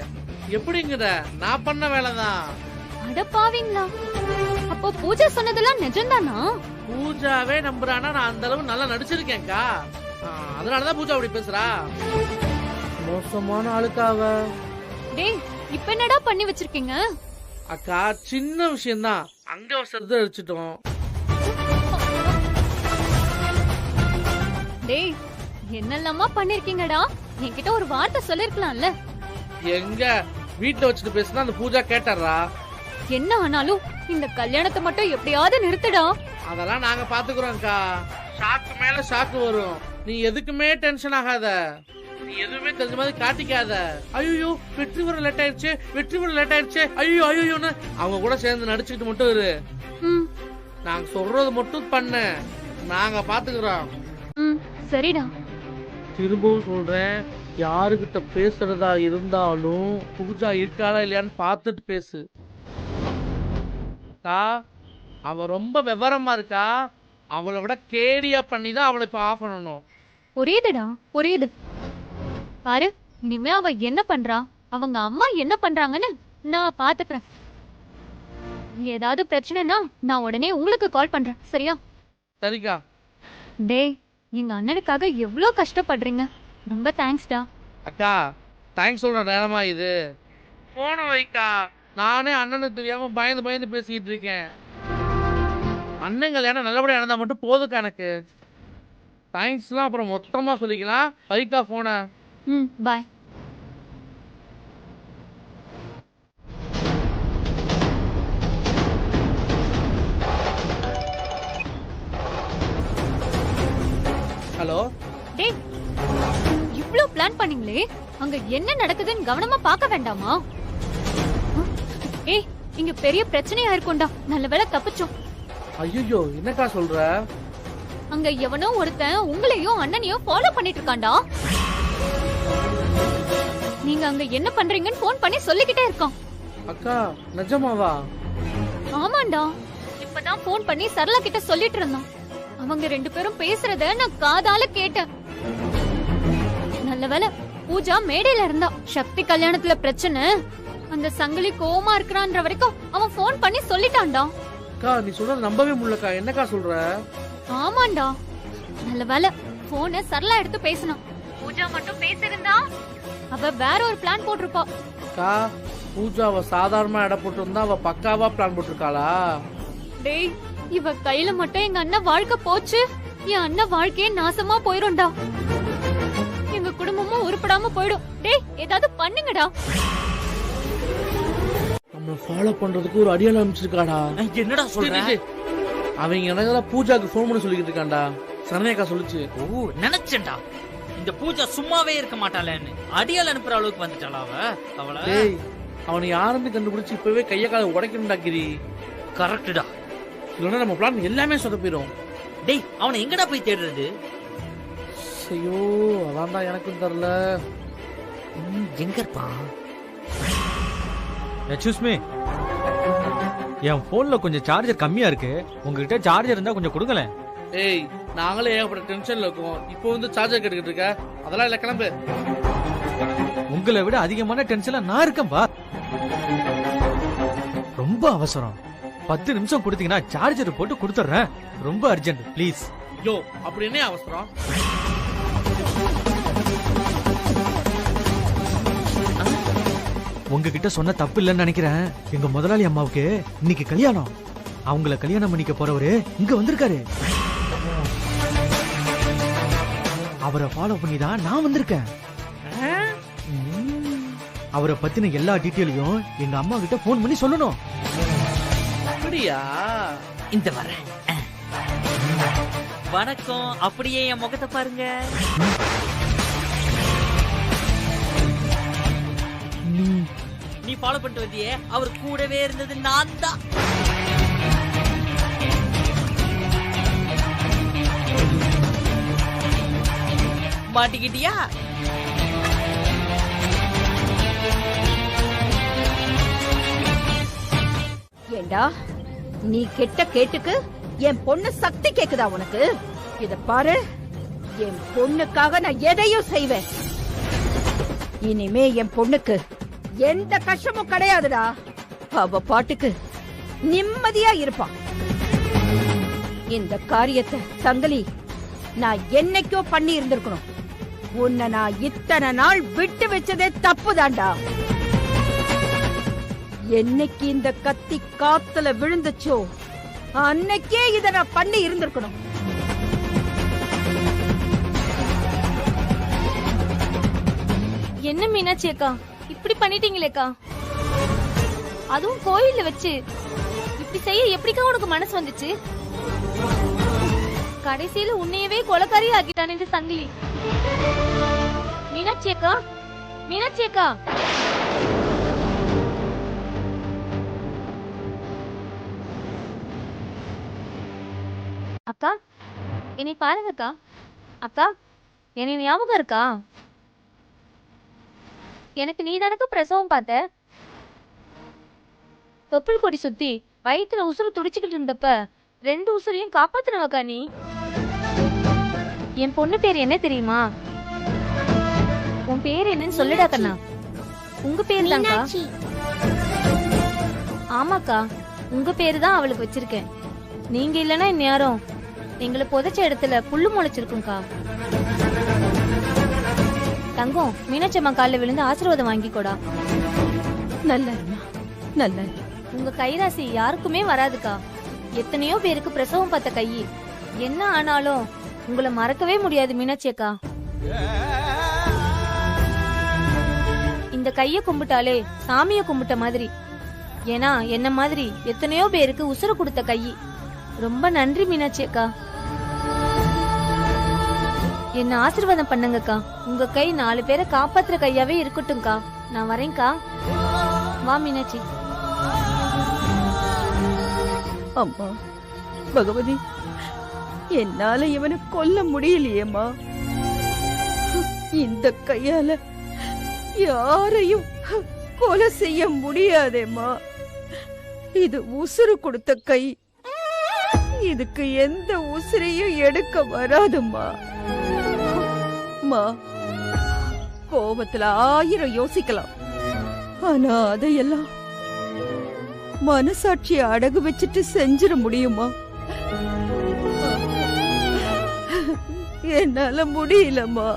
எப்படிங்கிற? நான் பண்ண வேலைதான். அட பாவீங்களா, அப்போ பூஜா சொன்னதெல்லாம் நிஜம்தானா? பூஜாவே நம்புறானா நான் அந்த அளவு நல்லா நடிச்சிருக்கேன்க்கா. அதனாலதான் பூஜா அப்படி பேசுறா. மோசமான ஆளுக்காவ. டேய், இப்ப என்னடா பண்ணி வச்சிருக்கீங்க? அக்கா சின்ன விஷயம்தான், அங்க அவசரத்தை அடிச்சிட்டோம். டேய், என்னெல்லாமா பண்ணிருக்கீங்கடா? என்கிட்ட ஒரு வார்த்தை சொல்லிருக்கலாம்ல. எங்க வீட்டுல வச்சுட்டு பேசினா அந்த பூஜா கேட்டாரா? என்ன ஆனாலும் இந்த கல்யாணத்தை மட்டும் எப்படியாவது நிறுத்துடா. அதெல்லாம் நாங்க பாத்துக்கிறோம்க்கா. ஷாக்கு மேல ஷாக்கு வரும். நீ எதுக்குமே டென்ஷன் ஆகாத. நீ எதுவுமே தெரிஞ்ச மாதிரி காட்டிக்காத. ஐயோ வெற்றி வர லேட் ஆயிடுச்சு, வெற்றி வர லேட் ஆயிடுச்சு, ஐயோ ஐயோன்னு அவங்க கூட சேர்ந்து நடிச்சுக்கிட்டு மட்டும் இரு. நாங்க சொல்றது மட்டும் பண்ண, நாங்க பாத்துக்கிறோம். சரிடா. திரும்பவும் சொல்றேன், யாருகிட்ட பேசுறதா இருந்தாலும் பூஜா இருக்காளா இல்லையான்னு பார்த்துட்டு பேசு. அவ ரொம்ப விவரமா இருக்கா, அவளை விட கேடியா பண்ணி தான் அவளை இப்ப ஆஃப் பண்ணணும். புரியுதுடா, புரியுது. பாரு, இனிமே அவ என்ன பண்றா, அவங்க அம்மா என்ன பண்றாங்கன்னு நான் பாத்துக்கிறேன். ஏதாவது பிரச்சனைனா நான் உடனே உங்களுக்கு கால் பண்றேன், சரியா? சரிக்கா. டேய், எங்க அண்ணனுக்காக எவ்வளவு கஷ்டப்படுறீங்க. ரொம்ப தேங்க்ஸ்டா. அக்கா தேங்க்ஸ் சொல்ற நேரமா இது? போன வைக்கா, நானே அண்ணனுக்கு தெரியாம பயந்து பயந்து பேசிக்கிட்டு இருக்கேன். அண்ணன் கல்யாணம் நல்லபடியா நடந்தா மட்டும் போதுக்கா எனக்கு. தேங்க்ஸ்லாம் அப்புறம் மொத்தமா சொல்லிக்கலாம். வைக்கா போன. பாய். ஹலோ. டேய், இவ்ளோ பிளான் பண்ணீங்களே, அங்க என்ன நடக்குதுன்னு கவனமா பார்க்க வேண்டாமா? ஏய், இங்க பெரிய பிரச்சனையா இருக்கும்டா. நல்லவேளை தப்பிச்சோம். ஐயோ என்னக்கா சொல்ற? அங்க எவனோ ஒருத்தன் உங்களையும் அண்ணனையும் ஃபாலோ பண்ணிட்டு இருக்கான்டா. நீங்க அங்க என்ன பண்றீங்கன்னு போன் பண்ணி சொல்லிக்கிட்டே இருக்கான். அக்கா நிஜமாவா? ஆமாண்டா, இப்பதான் போன் பண்ணி சரளா கிட்ட சொல்லிட்டு இருந்தான். அவங்க ரெண்டு பேரும் பேசுறத நான் காதால கேட்டேன். நல்லவேளை பூஜா மேடையில இருந்தா. சக்தி கல்யாணத்துல பிரச்சனை, அந்த சங்கிலி கோவமா இருக்கிறான்ற வரைக்கும் அவன் போன் பண்ணி சொல்லிட்டான்டா. அக்கா நீ சொல்றது நம்பவே முடியலக்கா. என்னக்கா சொல்ற? ஆமாண்டா, நல்லவேளை போனை சரளா எடுத்து பேசினான். பூஜா மட்டும் பேசிருந்தா அவ வேற ஒரு பிளான் போட்டிருப்பா. அக்கா பூஜாவ சாதாரணமா இட போட்டிருந்தா அவ பக்காவா பிளான் போட்டிருக்காளா? டேய், இவ கையில மட்டும் எங்க அண்ணன் வாழ்க்கை போச்சு, என் அண்ணன் வாழ்க்கையே நாசமா போயிரும்டா. எங்க குடும்பமும் உருப்படாம போயிடும். டேய், ஏதாவது பண்ணுங்கடா. நம்ம ஃபாலோ பண்றதுக்கு ஒரு அடியால அமைச்சிருக்காடா. என்னடா சொல்ற? அவங்க எனக்கு பூஜாக்கு போன் பண்ணி சொல்லிக்கிட்டு இருக்காண்டா. சரண்யாக்கா சொல்லுச்சு. ஓ, நினைச்சேன்டா இந்த பூஜா சும்மாவே இருக்க மாட்டாளேன்னு. அடியால் அனுப்புற அளவுக்கு வந்துட்டாளா அவள? டேய், அவனை யாருன்னு கண்டுபிடிச்சு இப்பவே கைய கால உடைக்கணும்டா கிரி. கரெக்டுடா, இல்லைன்னா நம்ம பிளான் எல்லாமே சொதப்பிடும். டேய், அவனை எங்கடா போய் தேடுறது? ஐயோ அதான்டா எனக்கும் தெரியல. எங்க இருப்பான்? எக்ஸ்கியூஸ் மீ, என் போன்ல கொஞ்சம் சார்ஜர் கம்மியா இருக்கு, உங்ககிட்ட சார்ஜர் இருந்தா கொஞ்சம் கொடுங்களேன். ஏய், நாங்களே ஏகப்பட்ட டென்ஷன்ல இருக்கோம், இப்போ வந்து சார்ஜர் கேட்டுக்கிட்டு இருக்க? அதெல்லாம் இல்ல, கிளம்பு. உங்களை விட அதிகமான டென்ஷன்ல நான் இருக்கேன்பா. ரொம்ப அவசரம், 10 நிமிஷம் கொடுத்தீங்கன்னா சார்ஜர் போட்டு கொடுத்துறேன். ரொம்ப அர்ஜென்ட், ப்ளீஸ். யோ, அப்படி என்ன அவசரம்? உங்ககிட்ட சொன்ன தப்பு இல்லைன்னு நினைக்கிறேன். எங்க முதலாளி அம்மாவுக்கு இன்னைக்கு கல்யாணம். அவங்கள கல்யாணம் பண்ணிக்க போறவரு இங்க வந்திருக்காரு. அவரை ஃபாலோ பண்ணி தான் நான் வந்திருக்கேன். அவரை பத்தின எல்லா டீட்டெயிலையும் எங்க அம்மா கிட்ட போன் பண்ணி சொல்லணும். அப்படியா? இந்த வரேன். வணக்கம். அப்படியே என் முகத்தை பாருங்க. நீ ஃபாலோ பண்ணிட்டு வந்தியே, அவர் கூடவே இருந்தது நான் தான். மாட்டிக்கிட்டியா? ஏண்டா நீ கெட்ட கேட்டுக்கு என் பொண்ணு சக்தி கேக்குதா உனக்கு? இத பாரு, என் பொண்ணுக்காக நான் எதையும் செய்வேன். இனிமே என் பொண்ணுக்கு எந்த கஷ்டமும் கிடையாதுடா. அவ பாட்டுக்கு நிம்மதியா இருப்பான். இந்த காரியத்தை சங்கிலி நான் என்னைக்கோ பண்ணி இருந்திருக்கணும். உன்னை நான் இத்தனை நாள் விட்டு வச்சதே தப்புதான்டா. என்னைக்கு இந்த கத்தி காத்துல விழுந்துச்சோ அன்னைக்கே இத நான் பண்ணி இருந்திருக்கணும். என்ன மீனாட்சி அக்கா இப்படி பண்ணிட்டீங்களேக்கா? அதுவும் கோயில்ல வச்சு இப்படி செய்ய எப்படிக்கா உனக்கு மனசு வந்துச்சு? கடைசியில உன்னையவே கொலைக்காரி ஆக்கிட்டான் இந்த சங்கிலி. மீனாட்சி அக்கா, மீனாட்சி அக்கா, அக்கா என்னை பாருங்கக்கா. அக்கா என்னை ஞாபகம் இருக்கா? எனக்கு நீ தானக்க பிரசவம் பார்த்த. தொப்புள் கொடி சுத்தி வயிற்றுல உசுறு துடிச்சுக்கிட்டு இருந்தப்ப 2 உசுரையும் காப்பாத்துனவக்கா நீ. என் பொண்ணு பேர் என்ன தெரியுமா? உன் பேர் என்னன்னு சொல்லுடா கண்ணா. உங்க பேர் தான்க்கா. ஆமாக்கா, உங்க பேரு தான் அவளுக்கு வச்சிருக்கேன். நீங்க இல்லனா இந்நேரம் எங்களை புதைச்ச இடத்துல புல்லு முளைச்சிருக்கும்க்கா. தங்கம், மீனாட்சி அம்மா காலில் விழுந்து ஆசீர்வாதம் வாங்கிக்கோடா. நல்ல நல்ல. உங்க கைராசி யாருக்குமே வராதுக்கா. எத்தனையோ பேருக்கு பிரசவம் பார்த்த கை. என்ன ஆனாலும் உங்களை மறக்கவே முடியாது மீனாட்சி அக்கா. இந்த கைய கும்பிட்டாலே சாமிய கும்பிட்ட மாதிரி. ஏன்னா என்ன மாதிரி எத்தனையோ பேருக்கு உசுறு கொடுத்த கை. ரொம்ப நன்றி மீனாட்சி அக்கா. என்ன ஆசீர்வாதம் பண்ணுங்கக்கா. உங்க கை 4 பேரை காப்பாத்துற கையாவே இருக்கட்டும்க்கா. நான் வரேன்க்கா. வா மீனாட்சி. அம்மா பகவதி, என்னால இவனை கொல்ல முடியலையேம்மா. இந்த கையால யாரையும் கொலை செய்ய முடியாதேம்மா. இது உசுறு கொடுத்த கை. இதுக்கு எந்த உசுரையும் எடுக்க வராதும்மா. கோபத்துல 1000 யோசிக்கலாம். ஆனா அதையெல்லாம் மனசாட்சியை அடகு வச்சுட்டு செஞ்சிட முடியுமா? என்னால முடியலம்மா.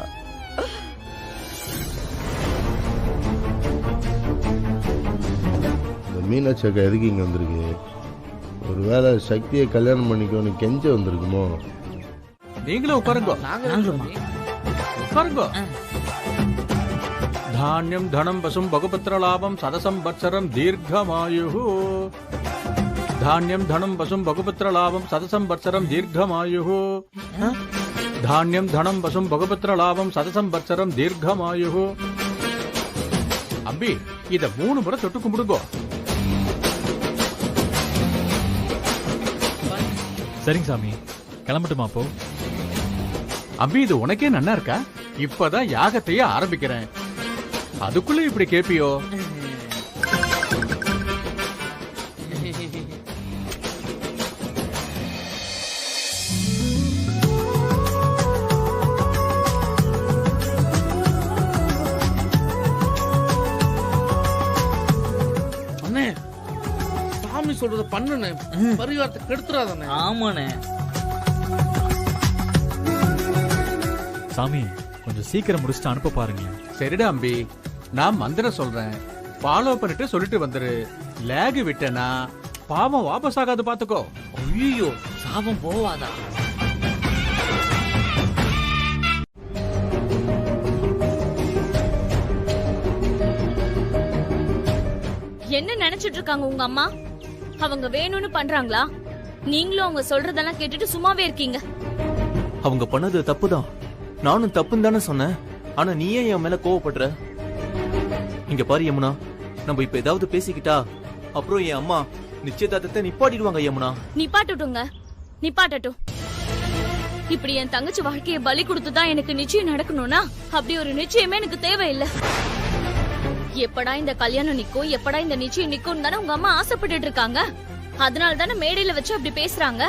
மீனாட்சி அக்கா எதுக்கு இங்க வந்திருக்கு? ஒருவேளை சக்தியை கல்யாணம் பண்ணிக்கோன்னு கெஞ்ச வந்திருக்குமோ? நீங்களும் உட்காருங்க. உட்காருங்க. தானியம் தனம் பசும் பகுபத்திர லாபம் சதசம் வத்சரம் தீர்க்கமாயு. தானியம் தனம் பசும் பகுபத்திர லாபம் சதசம் வத்சரம் தீர்க்கமாயு. தானியம் தனம் பசும் பகுபத்திர லாபம் சதசம் வத்சரம் தீர்க்கமாயு. அம்பி, இத 3 முறை தொட்டு கும்பிடுங்க. சரிங்க சாமி, கிளம்பட்டுமா அப்போ? அம்பி, இது உனக்கே நன்னா இருக்கா? இப்பதான் யாகத்தையே ஆரம்பிக்கிறேன், அதுக்குள்ள இப்படி கேப்பியோ? அண்ணே, சாமி சொல்றத பண்ணுனே, பரிகாரத்தை கெடுத்துறாதண்ணே. ஆமாண்ணே. சாமி, கொஞ்சம் சீக்கிரம் முடிச்சுட்டு அனுப்ப பாருங்க. சரிடா அம்பி, நான் மந்திரம் சொல்றேன், ஃபாலோ பண்ணிட்டு சொல்லிட்டு வந்துரு. லேக் விட்டனா பாவம் வாபஸ் ஆகாது, பாத்துக்கோ. ஐயோ, சாபம் போவாதா? என்ன நினைச்சிட்டு இருக்காங்க உங்க அம்மா? அவங்க வேணும்னு பண்றாங்களா? நீங்களும் அவங்க சொல்றதெல்லாம் கேட்டுட்டு சும்மாவே இருக்கீங்க. அவங்க பண்ணது தப்புதான், நானும் தப்புன்னு தானே சொன்னேன். ஆனா நீ ஏன் என் மேல கோவப்படுற? இங்க பாரு யமுனா, நம்ம இப்ப ஏதாவது பேசிக்கிட்டா அப்புறம் என் அம்மா நிச்சயதார்த்தத்தை நிப்பாட்டிடுவாங்க. யமுனா, நிப்பாட்டட்டுங்க, நிப்பாட்டட்டும். இப்படி என் தங்கச்சி வாழ்க்கையை பலி கொடுத்துதான் எனக்கு நிச்சயம் நடக்கணும்னா அப்படி ஒரு நிச்சயமே எனக்கு தேவையில்லை. எப்படா இந்த கல்யாணம் நிக்கும், எப்படா இந்த நிச்சயம் நிக்கும் தானே உங்க அம்மா ஆசைப்பட்டுட்டு இருக்காங்க. அதனால தானே மேடையில வச்சு அப்படி பேசுறாங்க.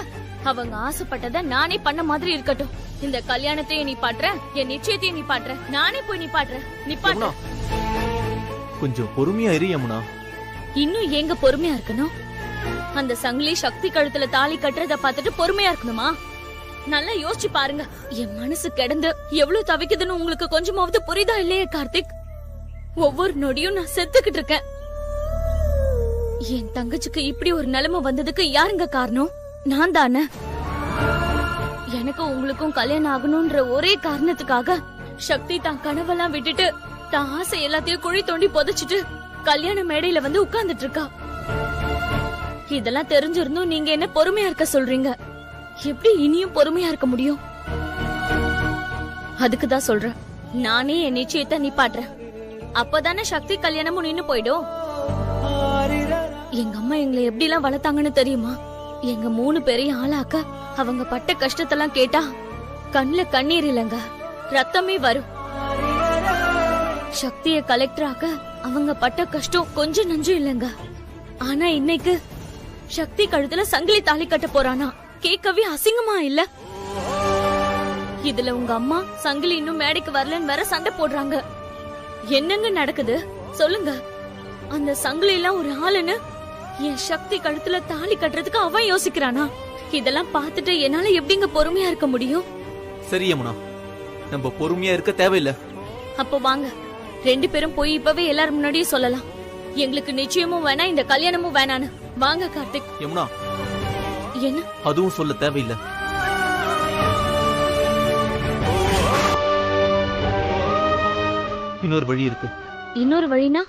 அவங்க ஆசைப்பட்டத நானே பண்ண மாதிரி இருக்கட்டும். இந்த கல்யாணத்தையும் நீ பாட்ற, என் நிச்சயத்தையும் நீ பாட்ற, நானே போய் நீ பாட்ற. நீ பாட்ற. கொஞ்சம் பொறுமையா இரு யமுனா. இன்னும் எங்க பொறுமையா இருக்கணும்? அந்த சங்கிலி சக்தி கழுத்துல தாலி கட்டுறத பார்த்துட்டு பொறுமையா இருக்கணுமா? நல்லா யோசிச்சு பாருங்க. என் மனசு கிடந்து எவ்வளவு தவிக்குதுன்னு உங்களுக்கு கொஞ்சமாவது புரியுதா இல்லையே கார்த்திக்? ஒவ்வொரு நொடியும் நான் செத்துக்கிட்டு இருக்கேன். என் தங்கச்சிக்கு இப்படி ஒரு நிலைமை வந்ததுக்கு யாருங்க காரணம்? நான் தானே. எனக்கு உங்களுக்கும் கல்யாணம் ஆகணும்ன்ற ஒரே காரணத்துக்காக சக்தி தான் கனவெல்லாம் விட்டுட்டு தான் ஆசை எல்லாத்தையும் குழி தோண்டி புதைச்சிட்டு கல்யாண மேடையில வந்து உட்கார்ந்துட்டு இருக்கா. இதெல்லாம் தெரிஞ்சிருந்தும் நீங்க என்ன பொறுமையா இருக்க சொல்றீங்க. எப்படி இனியும் பொறுமையா இருக்க முடியும்? அதுக்குதான் சொல்றேன், நானே என் நிச்சயத்தை நிப்பாட்டுறேன். அப்பதானே சக்தி கல்யாணமும் நின்னு போயிடும். எங்க அம்மா எங்களை எப்படி எல்லாம் வளர்த்தாங்கன்னு தெரியுமா? எங்க 3 பேரையும் ஆளாக்க அவங்க பட்ட கஷ்டத்தெல்லாம் கேட்டா கண்ணுல கண்ணீர் இல்லங்க, ரத்தமே வரும். சக்திய கலெக்டர் ஆக்க அவங்க பட்ட கஷ்டம் கொஞ்சம் நஞ்சும் இல்லங்க. ஆனா இன்னைக்கு சக்தி கழுத்துல சங்கிலி தாலி கட்ட போறானா? கேட்கவே அசிங்கமா இல்ல? இதுல உங்க அம்மா சங்கிலி இன்னும் மேடைக்கு வரலன்னு வேற சண்டை போடுறாங்க. என்னங்க நடக்குது சொல்லுங்க? அந்த சங்கிலி எல்லாம் ஒரு ஆளுன்னு என் சக்தி கழுத்துல தாலி கட்டுறதுக்கு அவன் யோசிக்கிறானா? இதெல்லாம் பார்த்துட்டு என்னால எப்படிங்க பொறுமையா இருக்க முடியும்? சரி யமுனா, நம்ம பொறுமையா இருக்க தேவையில்லை. அப்போ வாங்க 2 பேரும் போய் இப்பவே எல்லாரும் முன்னாடியே சொல்லலாம். எங்களுக்கு நிச்சயமும் வேணாம், இந்த கல்யாணமும் வேணான்னு. வாங்க கார்த்திக். யமுனா, என்ன? அதுவும் சொல்ல தேவையில்லை. இன்னொரு வழி இருக்கு. இன்னொரு வழினா?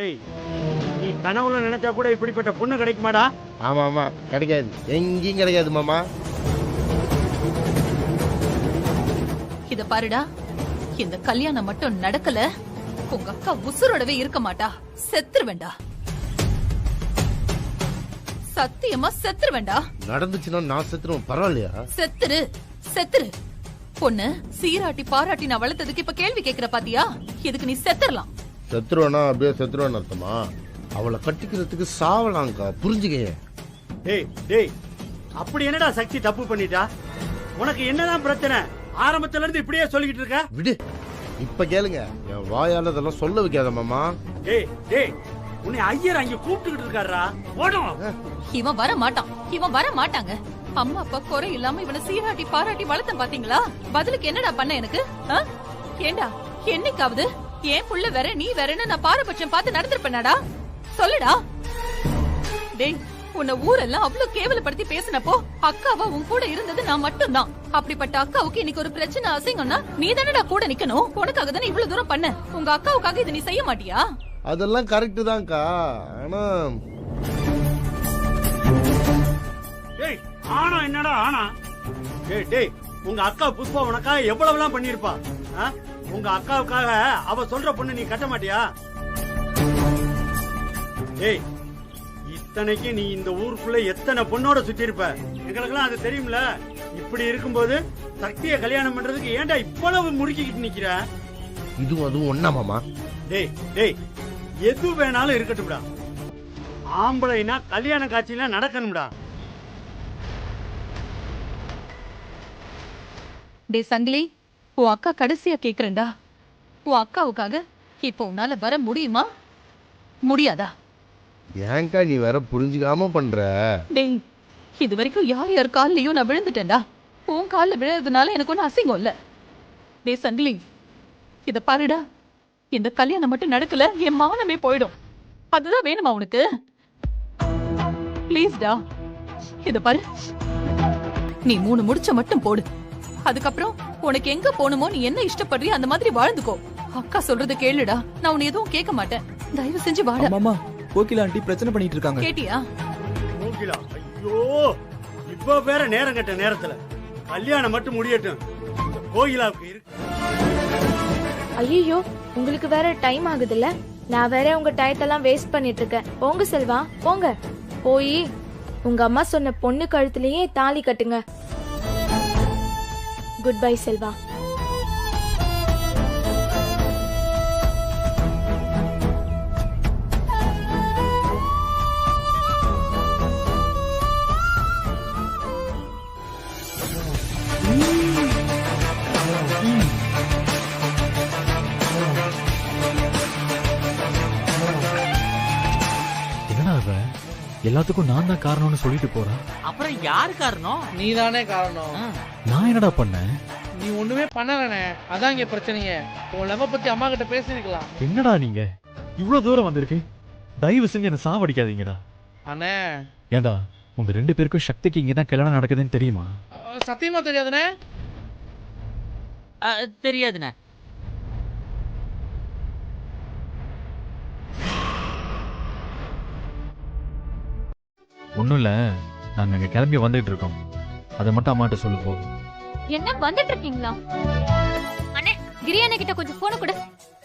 ஏய், நீ கனவுல நினைச்சா கூட இப்படிப்பட்ட பொண்ணு கிடைக்குமாடா? ஆமா ஆமா, கிடைக்காது, எங்கேயும் கிடைக்காது மாமா. இத பாருடா, இந்த கல்யாணம் மட்டும் நடக்கல, உங்க அக்கா உசுரோடவே இருக்க மாட்டா. செத்துருவேண்டா, சத்தியமா செத்துருவேண்டா. நடந்துச்சுன்னா நான் செத்துருவேன், பரவாயில்லையா? செத்துரு செத்துரு. பொண்ணு சீராட்டி பாராட்டி நான் வளர்த்ததுக்கு இப்ப கேள்வி கேக்குற பாத்தியா? இதுக்கு நீ செத்துறலாம். செத்துருவேனா? அப்படியே செத்துருவேன்னு அர்த்தமா? அவளை கட்டிக்கிறதுக்கு சாவலாங்கா, புரிஞ்சுக்க. டேய் டேய், அப்படி என்னடா சக்தி தப்பு பண்ணிட்டா? உனக்கு என்னதான் பிரச்சனை? ஆரம்பத்துல இருந்து இப்படியே சொல்லிக்கிட்டு இருக்க. விடு, இப்ப கேளுங்க. என் வாயால இதெல்லாம் சொல்ல வைக்காத மாமா. டேய் டேய், உன்னை ஐயர் அங்க கூப்பிட்டுக்கிட்டு இருக்காருடா. ஓடும். இவன் வர மாட்டான், இவன் வர மாட்டாங்க. அம்மா அப்பா குறை இல்லாம இவனை சீராட்டி பாராட்டி வளர்த்த பாத்தீங்களா? பதிலுக்கு என்னடா பண்ண எனக்கு? ஏண்டா என்னைக்காவது ஏன் புள்ள வேற நீ வேறன்னு நான் பாரபட்சம் பார்த்து நடந்திருப்பேனாடா? சொல்லுடா. டேய், உன்னை ஊரெல்லாம் அவ்வளவு கேவலப்படுத்தி பேசினப்போ அக்காவா உன் கூட இருந்தது நான் மட்டும்தான். அப்படிப்பட்ட அக்காவுக்கு இன்னைக்கு ஒரு பிரச்சனை அசிங்கம்னா நீ தானடா கூட நிக்கணும். உனக்காக தானே இவ்வளவு தூரம் பண்ண. உங்க அக்காவுக்காக இதை நீ செய்ய மாட்டியா? அதெல்லாம் கரெக்ட் தான்க்கா, ஆனா டேய், ஆனா என்னடா ஆனா? டேய் டேய், உங்க அக்கா புஷ்பா உனக்காக எவ்வளவுலாம் பண்ணிருப்பா. உங்க அக்காவுக்காக அவ சொல்ற பொண்ணு நீ கட்ட மாட்டியா? ஏய், இத்தனைக்கு நீ இந்த ஊருக்குள்ள எத்தனை பொண்ணோட சுத்தி இருப்ப, எங்களுக்கெல்லாம் அது தெரியும்ல. இப்படி இருக்கும்போது சக்திய கல்யாணம் பண்றதுக்கு ஏன்டா இவ்வளவு முறுக்கிக்கிட்டு நிக்கிற? இதுவும் அதுவும் ஒண்ணா மாமா? டேய் டேய், எது வேணாலும் இருக்கட்டும்டா. ஆம்பளைனா கல்யாண காட்சியெல்லாம் நடக்கணும்டா. டே சங்கிலி, உன் அக்கா கடைசியா கேக்குறேன்டா. உன் அக்காவுக்காக இப்ப உன்னால வர முடியுமா முடியாதா? ஏன்க்கா நீ வேற புரிஞ்சுக்காம பண்ற? டேய், இது வரைக்கும் யார் யார் கால்லயும் நான் விழுந்துட்டேன்டா. உன் காலில் விழுறதுனால எனக்கு ஒன்றும் அசிங்கம் இல்ல. டே சங்கிலி, இத பாருடா, இந்த கல்யாணம் மட்டும் நடக்கல என் மானமே போயிடும். அதுதான் வேணுமா உனக்கு? பிளீஸ்டா, இத பாரு, நீ 3 முடிச்ச மட்டும் போடு. அதுக்கப்புறம் உனக்கு எங்க போகணுமோ நீ என்ன இஷ்டப்படுறியோ அந்த மாதிரி வாழ்ந்துக்கோ. அக்கா சொல்றது கேளுடா, நான் உன்னை எதுவும் கேட்க மாட்டேன். தயவு செஞ்சு வாடா. மாமா, கோகிலா ஆண்டி பிரச்சனை பண்ணிட்டு இருக்காங்க. கேட்டியா? கோகிலா, ஐயோ, இப்ப வேற நேரம் கட்ட நேரத்துல கல்யாணம் மட்டும் முடியட்டும். கோகிலாவுக்கு இருக்கு. ஐயோ, உங்களுக்கு வேற டைம் ஆகுதுல்ல? நான் வேற உங்க டயத்தெல்லாம் வேஸ்ட் பண்ணிட்டு இருக்கேன். போங்க செல்வா, போங்க. போய் உங்க அம்மா சொன்ன பொண்ணு கழுத்துலயே தாலி கட்டுங்க. Good bye Selva. எல்லாத்துக்கும் நான் தான் காரணம்னு சொல்லிட்டு போறேன். அப்புறம் யாரு காரணம்? நீதானே காரணம். நான் என்னடா பண்ணேன்? நீ ஒண்ணுமே பண்ணலனே, அதான் இங்க பிரச்சனையே. உன் லவ் பத்தி அம்மா கிட்ட பேசிருக்கலாம். என்னடா நீங்க இவ்வளவு தூரம் வந்திருக்கு? தயவு செஞ்சு என்ன சாவடிக்காதீங்கடா. அண்ணே ஏண்டா உங்க 2 பேருக்கும் சக்திக்கு இங்கதான் கல்யாணம் நடக்குதுன்னு தெரியுமா? சத்தியமா தெரியாதுனே. தெரியாதுண்ணே. ஒண்ணும் இல்ல, நாங்க இங்க கிளம்பி வந்துட்டு இருக்கோம். அதை மட்டும் அம்மாட்ட சொல்லு போதும். என்ன வந்துட்டு இருக்கீங்களா? அண்ணே கிரி அண்ணா கிட்ட கொஞ்சம் போன கொடு.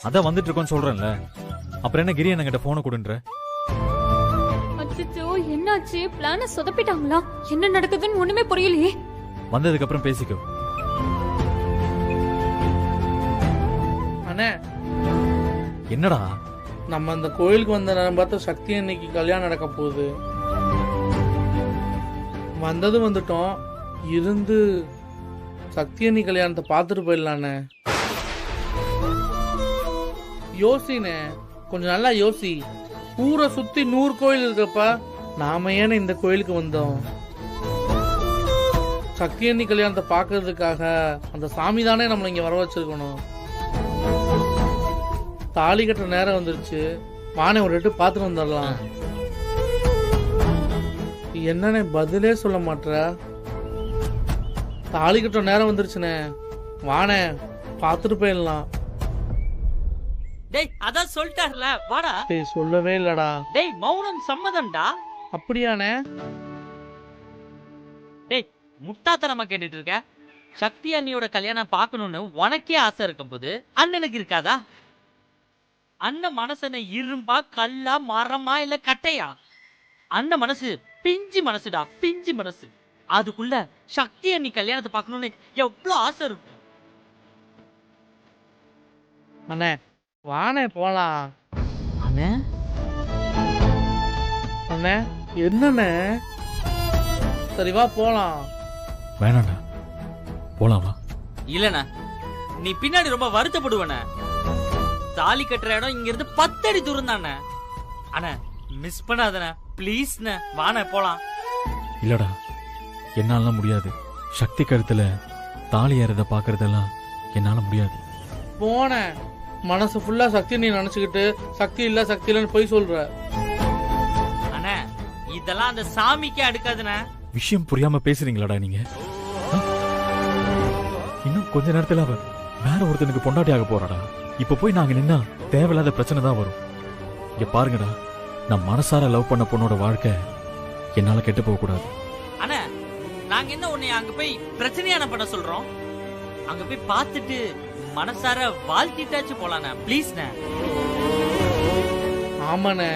அதான் வந்துட்டு இருக்கோம்னு சொல்றேன்ல, அப்புறம் என்ன கிரி அண்ணா கிட்ட போன கொடுன்ற? அச்சச்சோ, என்னாச்சு? பிளான சொதப்பிட்டாங்களா? என்ன நடக்குதுன்னு ஒண்ணுமே புரியலையே. வந்ததுக்கு அப்புறம் பேசிக்கோ. அண்ணே என்னடா? நம்ம அந்த கோயிலுக்கு வந்த நேரம் பார்த்து சக்தி இன்னைக்கு கல்யாணம் நடக்க போகுது. வந்தது வந்துட்டோம், இருந்து சக்தி அண்ணி கல்யாணத்தை பார்த்துட்டு போயிடலானே. யோசினே, கொஞ்சம் நல்லா யோசி. ஊரை சுத்தி 100 கோயில் இருக்கப்ப நாம ஏன்னு இந்த கோயிலுக்கு வந்தோம்? சக்தி அண்ணி கல்யாணத்தை பார்க்கறதுக்காக அந்த சாமி தானே நம்மளை இங்க வர வச்சிருக்கணும். தாலி கட்டுற நேரம் வந்துருச்சு, வானே ஒரு எட்டு பார்த்துட்டு வந்துடலாம். என்னன்னு பதிலே சொல்ல மாட்டற? தாலி கட்டுற நேரம் வந்துருச்சுனே, வானே பார்த்துட்டு போயிடலாம். டேய் அதான் சொல்லிட்டார்ல, வாடா. டேய் சொல்லவே இல்லடா. டேய் மௌனம் சம்மதம்டா. அப்படியானே? டேய் முட்டாத்தனமா கேட்டுட்டு இருக்க. சக்தி அண்ணியோட கல்யாணம் பார்க்கணும்னு உனக்கே ஆசை இருக்கும் போது அண்ணனுக்கு இருக்காதா? அண்ணன் மனசனை இரும்பா, கல்லா, மரமா இல்ல கட்டையா? அண்ணன் மனசு பிஞ்சு மனசுடா, பிஞ்சு மனசு. அதுக்குள்ள சக்தி அண்ணி கல்யாணத்தை பார்க்கணும்னு எவ்வளவு ஆசை இருக்கும். அண்ணே வானே போலாம். அண்ணே அண்ணே என்னண்ணே? சரி வா போலாம். வேணாண்டா, போலாமா? இல்லண்ணா, நீ பின்னாடி ரொம்ப வருத்தப்படுவன. தாலி கட்டுற இடம் இங்க இருந்து 10 அடி தூரம் தானே. அண்ணா மிஸ் பண்ணாதண்ணா, ப்ளீஸ்ண்ணே, வாண்ணே போலாம். இல்லடா, என்னால முடியாது. சக்தி கருத்துல தாலி ஏறத பாக்குறதெல்லாம் என்னால முடியாது. போன மனசு ஃபுல்லா சக்தி நீ நினைச்சுக்கிட்டு சக்தி இல்ல சக்தி இல்லன்னு போய் சொல்ற. அண்ணா இதெல்லாம் அந்த சாமிக்கே அடுக்காதுண்ணே. விஷயம் புரியாம பேசுறீங்களாடா நீங்க? இன்னும் கொஞ்ச நேரத்துல அவ வேற ஒருத்தனுக்கு பொண்டாட்டியாக போறாடா. இப்ப போய் நாங்க நின்னா தேவையில்லாத பிரச்சனை தான் வரும். இங்க பாருங்கடா, நான் மனசார லவ் பண்ண பொண்ணோட வாழ்க்கை என்னால கெட்டு போக கூடாது. அண்ணா நாங்க என்ன உன்னை அங்க போய் பிரச்சனையான பண்ண சொல்றோம்? அங்க போய் பார்த்துட்டு மனசார வாழ்த்திட்டாச்சு போலாண்ணா, ப்ளீஸ்ண்ணே. ஆமாண்ணே,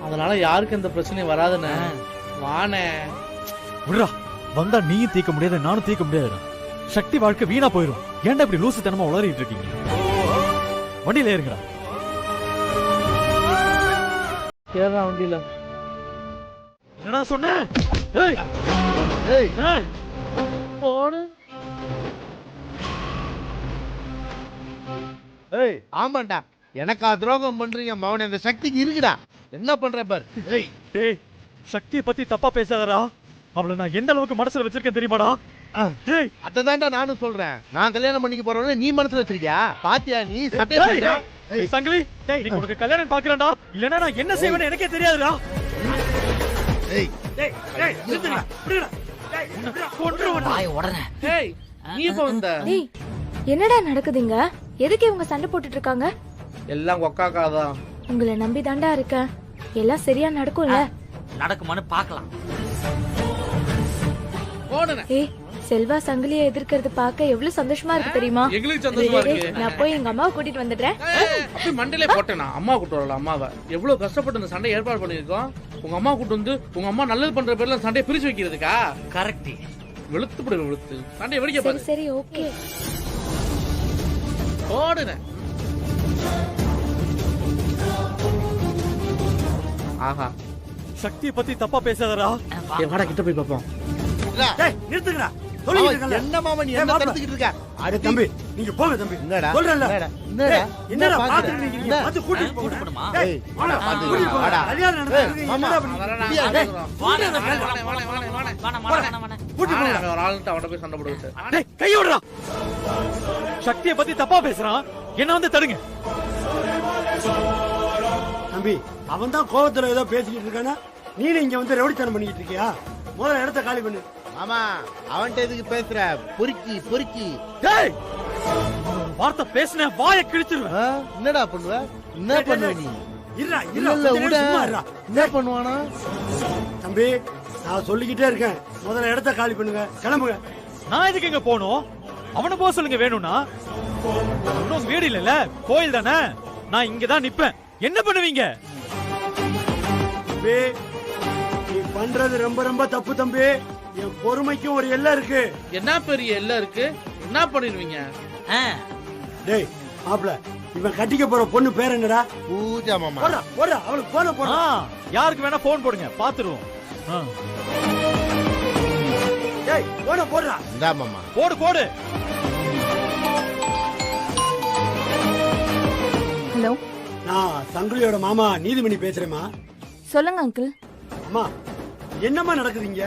அதனால யாருக்கு இந்த பிரச்சனை வராதுண்ணே. வானே விடுறா, வந்தா நீயும் தீர்க்க முடியாது, நானும் தீர்க்க முடியாதுடா. சக்தி வாழ்க்கை வீணா போயிரும். ஏன்டா இப்படி லூசுத்தனமா உளறிட்டு இருக்கீங்க? வண்டியில ஏறுங்கடா. ஏறா வண்டியில. என்னடா சொன்ன? ஏய் ஏய் ஏய் போடு. ஏய் ஆமாண்டா, எனக்கா துரோகம் பண்றீங்க மவனே? அந்த சக்திக்கு இருக்குடா, என்ன பண்ற பார். ஏய் டேய், சக்தியை பத்தி தப்பா பேசாதடா. அவளை நான் எந்த அளவுக்கு மனசுல வச்சிருக்கேன் தெரியுமாடா? டேய் அததான்டா நானும் சொல்றேன். நான் கல்யாணம் பண்ணிக்க போறவன நீ மனசுல வச்சிருக்கியா? பாத்தியா நீ? ஏய் சங்கிலி, டேய் நீ உனக்கு கல்யாணம் பார்க்கறடா, இல்லனா நான் என்ன செய்வேன்னு எனக்கே தெரியாதுடா. ஏய் டேய் டேய் நிறுத்துடா, விடுடா. டேய் கொன்றுவடா. வாய் உடனே. ஏய் நீ எப்ப வந்த? டேய் என்னடா நடக்குதுங்க? எதுக்கு இவங்க சண்டை போட்டுட்டு இருக்காங்க? எல்லாம் ஒக்காக்காதான். உங்களை நம்பி தாண்டா இருக்கேன். எல்லாம் சரியா நடக்கும்ல? நடக்குமான்னு பார்க்கலாம். போடுனே. ஏய் செல்வா சங்கிலியை எதிர்க்கிறது பார்க்க எவ்வளவு சந்தோஷமா இருக்கு தெரியுமா? எங்களுக்கு சந்தோஷமா இருக்கு. நான் போய் எங்க அம்மாவை கூட்டிட்டு வந்துடுறேன். அப்படி மண்டலே போட்டேனா? அம்மா கூட்டு வரல அம்மாவை. எவ்வளவு கஷ்டப்பட்டு இந்த சண்டை ஏற்பாடு பண்ணிருக்கோம். உங்க அம்மா கூட்டு வந்து உங்க அம்மா நல்லது பண்ற பேர்ல சண்டையை பிரிச்சு வைக்கிறதுக்கா? கரெக்ட். வெளுத்து போடு வெளுத்து. சண்டையை வெடிக்க பாரு. சரி ஓகே. ஓடுன. ஆஹா. சக்தியை பத்தி தப்பா பேசாதடா. வாடா கிட்ட போய் பாப்போம். டேய் நிறுத்துங்கடா. சொல்லிட்டு இருக்கல. என்ன மாமா நீ என்ன தடுத்துக்கிட்டு இருக்க? அட தம்பி நீங்க போங்க தம்பி. என்னடா? சொல்றேன்ல. என்னடா? என்னடா பாத்துட்டு இருக்கீங்க? வந்து கூட்டிட்டு போங்கடா. டேய் வாடா கூட்டிட்டு போங்க. வாடா. கல்யாணம் நடக்குது. மாமா. கூட்டிட்டு போங்க. ஒரு ஆள்கிட்ட அவட போய் சண்டை போடுறது. டேய் கை விடுடா. சக்தியை பத்தி தப்பா பேசுறான். என்ன வந்து தடுங்க. தம்பி அவன் தான் கோவத்துல ஏதோ பேசிக்கிட்டு இருக்கானா? நீனே இங்க வந்து ரவுடித்தனம் பண்ணிக்கிட்டு இருக்கியா? முதல்ல இடத்த காலி பண்ணு. மாமா அவன்கிட்ட எதுக்கு பேசுற? பொறுக்கி பொறுக்கி. டேய் வார்த்தை பேசுன வாயை கிழிச்சிருவேன். என்னடா பண்ணுவ? என்ன பண்ணுவ நீ? இருடா இல்ல விட. என்ன பண்ணுவானா? தம்பி நான் சொல்லிக்கிட்டே இருக்கேன். முதல்ல இடத்த காலி பண்ணுங்க. கிளம்புங்க. நான் எதுக்கு இங்க போகணும்? அவனை போக சொல்லுங்க வேணும்னா. இன்னும் வீடு இல்லல, கோயில் தானே. நான் இங்க தான் நிப்பேன். என்ன பண்ணுவீங்க? தம்பி நீ பண்றது ரொம்ப ரொம்ப தப்பு தம்பி. என் பொறுமைக்கும் ஒரு எல்லை இருக்கு. என்ன பெரிய எல்லாம் இருக்கு? என்ன பண்ணிடுவீங்க? டேய் மாப்ள இவன் கட்டிக்க போற பொண்ணு பேர் என்னடா? பூஜா மாமா. போடா போடா அவளுக்கு போன போடா. யாருக்கு வேணா போன் போடுங்க பாத்துருவோம். டேய் போடா போடா. இந்தா மாமா. போடு போடு. ஹலோ நான் சங்குலியோட மாமா நீதிமணி பேசுறேம்மா. சொல்லுங்க அங்கிள். அம்மா என்னம்மா நடக்குதுங்க?